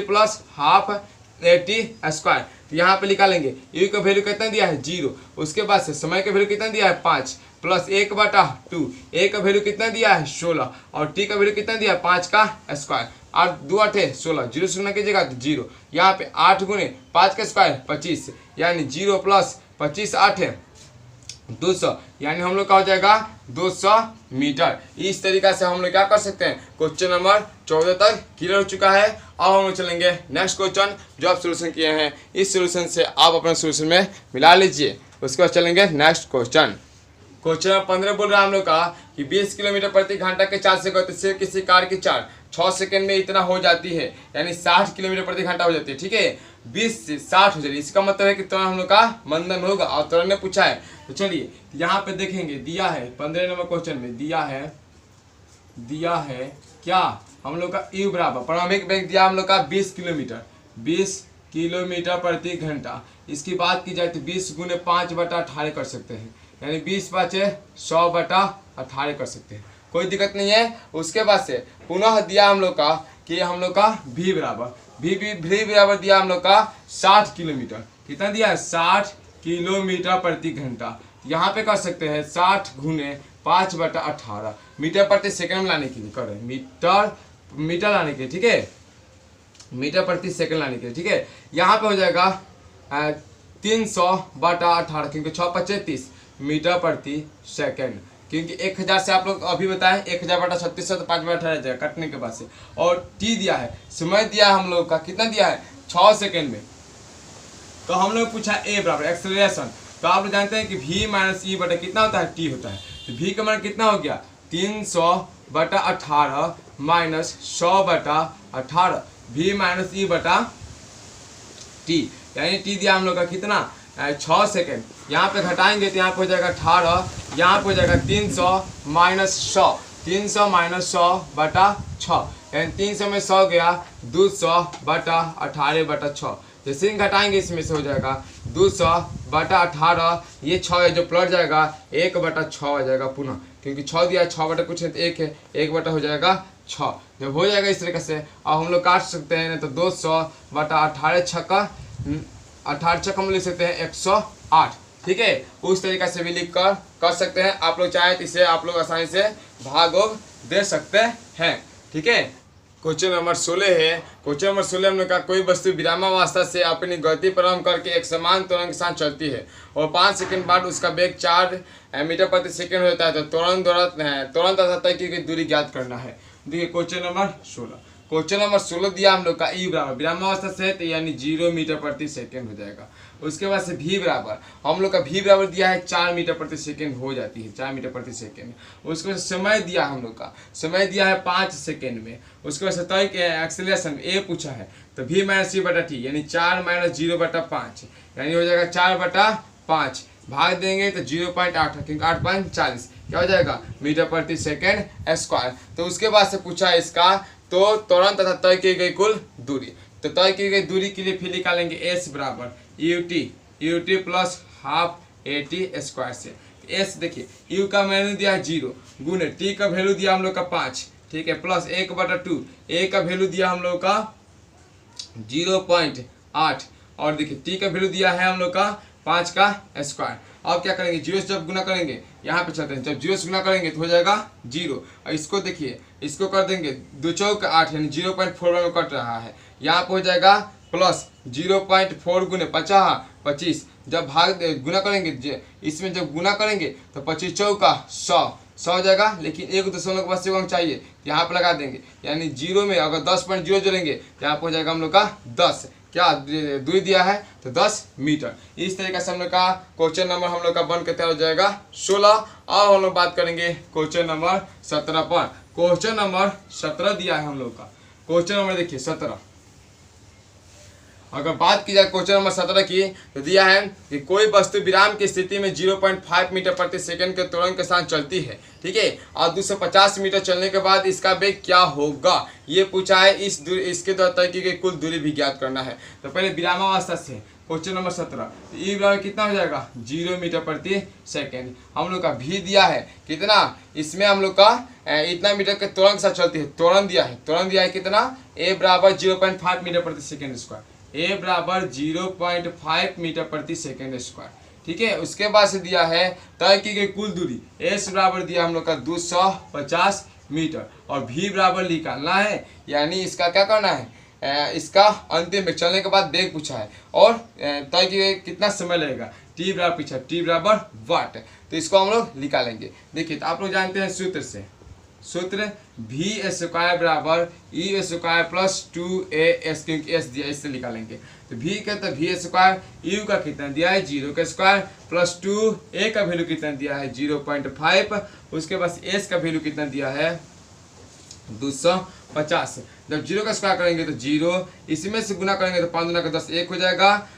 plus half AT square. तो यहाँ पे निकालेंगे u का वैल्यू कितना दिया है 0। उसके बाद से समय का वैल्यू कितना दिया है 5 प्लस 1/2, a का वैल्यू कितना दिया है 16 और t का वैल्यू कितना दिया है 5 का स्क्वायर। 8 2 8 16, 0 से गुना कीजिएगा तो 0। यहाँ पे 8 गुने 5 का स्क्वायर 25, यानी 0 प्लस 25 8 है 200, यानी हम लोग का हो जाएगा 200 मीटर। इस तरीका से हम लोग क्या कर सकते हैं, क्वेश्चन नंबर 14 तक क्लियर हो चुका है। अब हम लोग चलेंगे नेक्स्ट क्वेश्चन जो आप सोल्यूशन किए हैं, इस सोल्यूशन से आप अपने सोल्यूशन में मिला लीजिए। उसके बाद चलेंगे नेक्स्ट क्वेश्चन। क्वेश्चन नंबर 15 बोल रहा है हम लोग का कि 20 किलोमीटर प्रति घंटा के चाल से गतिशील किसी कार की चाल 6 सेकंड में इतना हो जाती है, यानी 60 किलोमीटर प्रति घंटा हो जाती है, ठीक है। 20 से 60 हो जाएगी, इसका मतलब है कि त्वरण हम लोग का मंदन होगा। और त्वरण ने पूछा है, तो चलिए यहाँ पे देखेंगे, दिया है 15 नंबर क्वेश्चन में दिया है क्या हम लोग का u बराबर प्रारंभिक वेग दिया हम लोग का 20 किलोमीटर प्रति घंटा। इसकी बात की जाए तो 20 गुने 5/18 कर सकते हैं, यानी 20 बचे 100/18 कर सकते हैं, कोई दिक्कत नहीं है। उसके बाद से पुनः दिया हम लोग का कि हम लोग का v बराबर दिया हम लोग का 60 किलोमीटर। कितना दिया है 60 किलोमीटर प्रति घंटा। यहाँ पे कर सकते हैं 60 गुने 5/18 मीटर प्रति सेकंड में लाने के लिए करें, मीटर लाने के लिए, ठीक है, मीटर प्रति सेकंड लाने के लिए, ठीक है। यहाँ पे हो जाएगा 300/18, क्योंकि 6 × 5 = 30 मीटर प्रति सेकंड। क्योंकि 1000 से आप लोग अभी बताएं 1000/3600 तो 5/18 जाएगा कटने के बाद से। और टी दिया है, समय दिया है हम लोग का, कितना दिया है 6 सेकेंड में। तो हम लोग पूछा ए बराबर एक्सेलरेशन, तो आप लोग जानते हैं कि v माइनस ई बटा कितना होता है टी होता है। तो v का मान कितना हो गया 300/18 माइनस 100/18 v माइनस ई बटा टी, यानी टी दिया हम लोग का कितना 6 सेकेंड। यहाँ पे घटाएंगे तो यहाँ पे हो जाएगा 18, यहाँ पे हो जाएगा 300 माइनस 100, 300 माइनस 100/6, यानी 300 में 100 गया 200/18/6। जैसे ही घटाएंगे इसमें से हो जाएगा 200/18, ये 6 है जो पलट जाएगा 1/6 हो जाएगा पुनः, क्योंकि 6 दिया है 6 बटा कुछ है तो 1 है, 1 बटा हो जाएगा 6। जब हो जाएगा इस तरीके से अब हम लोग काट सकते हैं, नहीं तो 200/18 छक्का 18 छक्का हम लिख सकते हैं 108, ठीक है। उस तरीका से भी लिख कर सकते हैं। आप लोग चाहे तो इसे आप लोग आसानी से भाग दे सकते हैं, ठीक है। क्वेश्चन नंबर 16 है। क्वेश्चन नंबर 16 हमने कहा कोई वस्तु विरामावस्था से अपनी गति प्रारंभ करके एक समान त्वरण के साथ चलती है और 5 सेकंड बाद उसका वेग 4 मीटर प्रति सेकंड हो जाता है, तो त्वरण तथा तय की गई दूरी ज्ञात करना है। देखिए क्वेश्चन नंबर 16, क्वेश्चन नंबर 16 दिया हम लोग का ई बराबर विरामावस्था से तो यानी 0 मीटर प्रति सेकंड हो जाएगा। उसके बाद से भी बराबर हम लोग का भी बराबर दिया है 4 मीटर प्रति सेकंड हो जाती है, 4 मीटर प्रति सेकंड। उसके बाद समय दिया हम लोग का, समय दिया है 5 सेकंड में। उसके बाद से तय के एक्सेलरेशन ए पूछा है, तो भी माइनस सी बटा टी यानी 4 माइनस 0/5 यानी हो जाएगा 4/5, भाग देंगे तो 0.8 क्योंकि 8.40 क्या हो जाएगा मीटर प्रति सेकंड स्क्वायर। तो उसके बाद से पूछा है इसका तो त्वरण तथा तय की गई कुल दूरी, तो तय की गई दूरी के लिए फिर निकालेंगे एस बराबर UT plus half AT square से। एस देखिए यू का वैल्यू दिया है 0 गुने टी का वैल्यू दिया हम लोग का 5, ठीक है, प्लस 1/2 ए का वैल्यू दिया हम लोग का 0.8 और देखिए टी का वैल्यू दिया है हम लोग का 5 का स्क्वायर। अब क्या करेंगे 0 से जब गुना करेंगे यहाँ पे चलते हैं, जब 0 से गुना करेंगे तो हो जाएगा 0 और इसको देखिए इसको कर देंगे 2 चौक 8 यानी 0.4 में कट रहा है, यहाँ पे हो जाएगा प्लस 0.4 गुने 25, जब भाग गुना करेंगे इसमें जब गुना करेंगे तो 25 चौका 100 हो जाएगा, लेकिन एक दशमलव के बाद से चाहिए यहाँ पे लगा देंगे, यानी 0 में अगर 10.0 जोड़ेंगे तो यहाँ पे हो जाएगा हम लोग का 10, क्या दूरी दिया है तो 10 मीटर। इस तरीके से हम लोग का क्वेश्चन नंबर हम लोग का बन के तैयार हो जाएगा 16। अब हम लोग बात करेंगे क्वेश्चन नंबर 17 पर। क्वेश्चन नंबर 17 दिया है हम लोग का, क्वेश्चन नंबर देखिए 17। अगर बात की जाए क्वेश्चन नंबर 17 की तो दिया है कि कोई वस्तु विराम की स्थिति में 0.5 मीटर प्रति सेकंड के त्वरण के साथ चलती है, ठीक है, और 250 मीटर चलने के बाद इसका वेग क्या होगा ये पूछा है। इसके द्वारा तय की गई कुल दूरी भी ज्ञात करना है। तो पहले विरामावस्था से क्वेश्चन नंबर 17, ई बराबर कितना हो जाएगा 0 मीटर प्रति सेकेंड। हम लोग का भी दिया है कितना, इसमें हम लोग का इतना मीटर के त्वरण के साथ चलती है, त्वरण दिया है कितना ए बराबर 0.5 मीटर प्रति सेकेंड स्क्वायर, ए बराबर 0.5 मीटर प्रति सेकेंड स्क्वायर, ठीक है। उसके बाद से दिया है तय की गई कुल दूरी, एस बराबर दिया हम लोग का 250 मीटर और भी बराबर निकालना है, यानी इसका क्या करना है इसका अंतिम में चलने के बाद वेग पूछा है और तय की गई कितना समय लगेगा, टी बराबर पूछा, टी बराबर वाट, तो इसको हम लोग निकालेंगे। देखिए तो आप लोग जानते हैं सूत्र भी स्क्वायर बराबर ई स्क्वायर प्लस 2as, क्योंकि एस दिया इससे निकालेंगे। तो भी का तो भी स्क्वायर, यू का कितना दिया है 0 का स्क्वायर प्लस 2 ए का वैल्यू कितना दिया है 0.5, उसके बाद एस का वैल्यू कितना दिया है 250। जब 0 का स्क्वायर करेंगे तो 0, इसमें से गुना करेंगे तो 5 गुना का 10 1 हो जाएगा,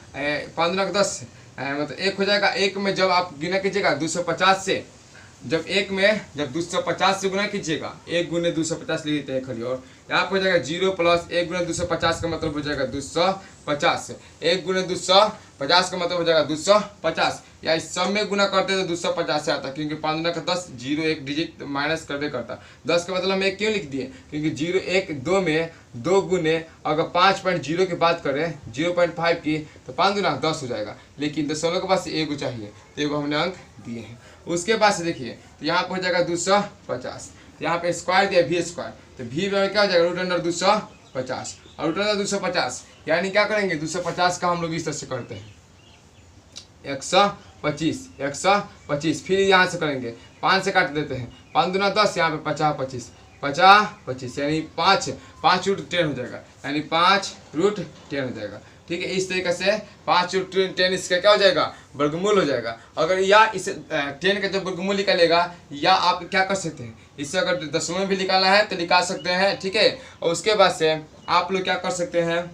5 गुना का 10 मतलब 1 हो जाएगा। 1 में जब आप गुना कीजिएगा 250 से, जब 1 में जब 250 से गुना कीजिएगा 1 गुने 250 ले लेते हैं खड़ी, और यहाँ पर हो जाएगा 0 प्लस 1 गुने 250 का मतलब हो जाएगा 250, 1 गुने 250 का मतलब हो जाएगा 250, या इस सब में गुना करते तो 250 से आता, क्योंकि 5 गुना का 10 0 एक डिजिट माइनस करते करता 10 का मतलब हम 1 क्यों लिख दिए, क्योंकि 0 1 2 में 2 गुने अगर 5.0 की बात करें 0.5 की तो 5 गुना 10 हो जाएगा, लेकिन दशमलव के पास एगो चाहिए तो एगो हमने अंक दिए हैं। उसके बाद से देखिए तो यहाँ पर हो जाएगा 250, यहाँ पे स्क्वायर दिया भी स्क्वायर, तो भी क्या हो जाएगा √250 और √250 यानी क्या करेंगे 250 का हम लोग इस तरह से करते हैं 125, फिर यहाँ से करेंगे 5 से काट देते हैं, 5 दूना 10, यहाँ पे 50 25 50 25 यानी 5 रूट 10 हो जाएगा, यानी 5 रूट 10 हो जाएगा। ठीक है, इस तरीके से 5 रूट 10 इसका क्या हो जाएगा, वर्गमूल हो जाएगा। अगर या इस 10 का जब वर्गमूल निकालेगा, या आप क्या कर सकते हैं, इससे अगर दशमलव भी निकालना है तो निकाल सकते हैं। ठीक है, और उसके बाद से आप लोग क्या कर सकते हैं,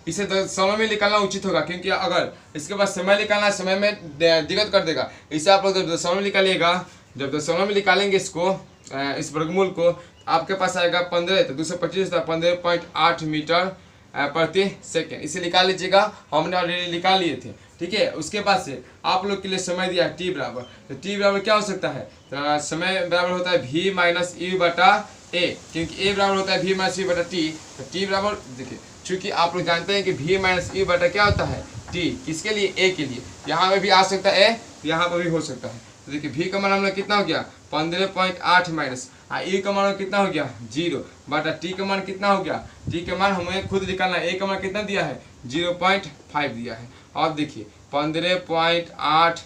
इसे समय में निकालना उचित होगा, क्योंकि अगर इसके बाद समय निकालना, समय में दिक्कत कर देगा। इसे आप लोग जब दशमलव में निकालिएगा, जब दशमलव में निकालेंगे इसको, इस वर्गमूल को, आपके पास आएगा 15, तो 225 15.8 मीटर प्रति सेकेंड। इसे निकाल लीजिएगा, हमने ऑलरेडी निकाल लिए थे। ठीक है, उसके बाद से आप लोग के लिए समय दिया टी बराबर, तो टी बराबर क्या हो सकता है, तो समय बराबर होता है v माइनस यू बटा ए, क्योंकि ए बराबर होता है v माइनस यू बटा टी। तो टी बराबर देखिए, चूँकि आप लोग जानते हैं कि v माइनस यू बटा क्या होता है, टी। किसके लिए, ए के लिए। यहाँ पे भी आ सकता है ए, यहाँ पर भी हो सकता है। तो देखिए v का मान हम लोग कितना हो गया 15.8 माइनस ई का मान कितना हो गया 0 बटा टी का मान कितना हो गया, टी का मान हमें खुद निकालना है। ए का मान कितना दिया है 0.5 दिया है। अब देखिए 15.8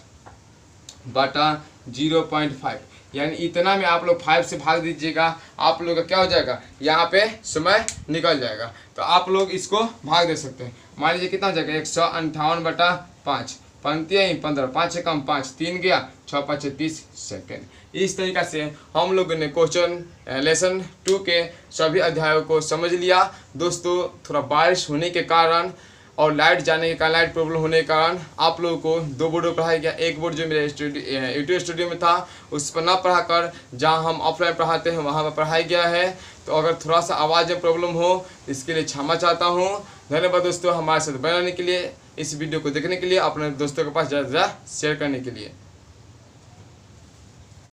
बटा 0.5 यानी इतना में आप लोग 5 से भाग दीजिएगा, आप लोग का क्या हो जाएगा, यहाँ पे समय निकल जाएगा। तो आप लोग इसको भाग दे सकते हैं। मान लीजिए कितना हो जाएगा 158 बटा 5, 15 5 से कम 5 3 गया 6 5 30 सेकेंड। इस तरीक़ा से हम लोगों ने क्वेश्चन लेसन 2 के सभी अध्यायों को समझ लिया। दोस्तों थोड़ा बारिश होने के कारण और लाइट जाने के कारण, लाइट प्रॉब्लम होने के कारण आप लोगों को 2 बोर्ड में पढ़ाया गया। एक बोर्ड जो मेरे यूट्यूब स्टूडियो में था उस पर ना पढ़ाकर जहां हम ऑफलाइन पढ़ाते हैं वहां पर पढ़ाया गया है। तो अगर थोड़ा सा आवाज़ में प्रॉब्लम हो इसके लिए क्षमा चाहता हूं। धन्यवाद दोस्तों हमारे साथ बनाने के लिए, इस वीडियो को देखने के लिए, अपने दोस्तों के पास ज़्यादा से ज़्यादा शेयर करने के लिए।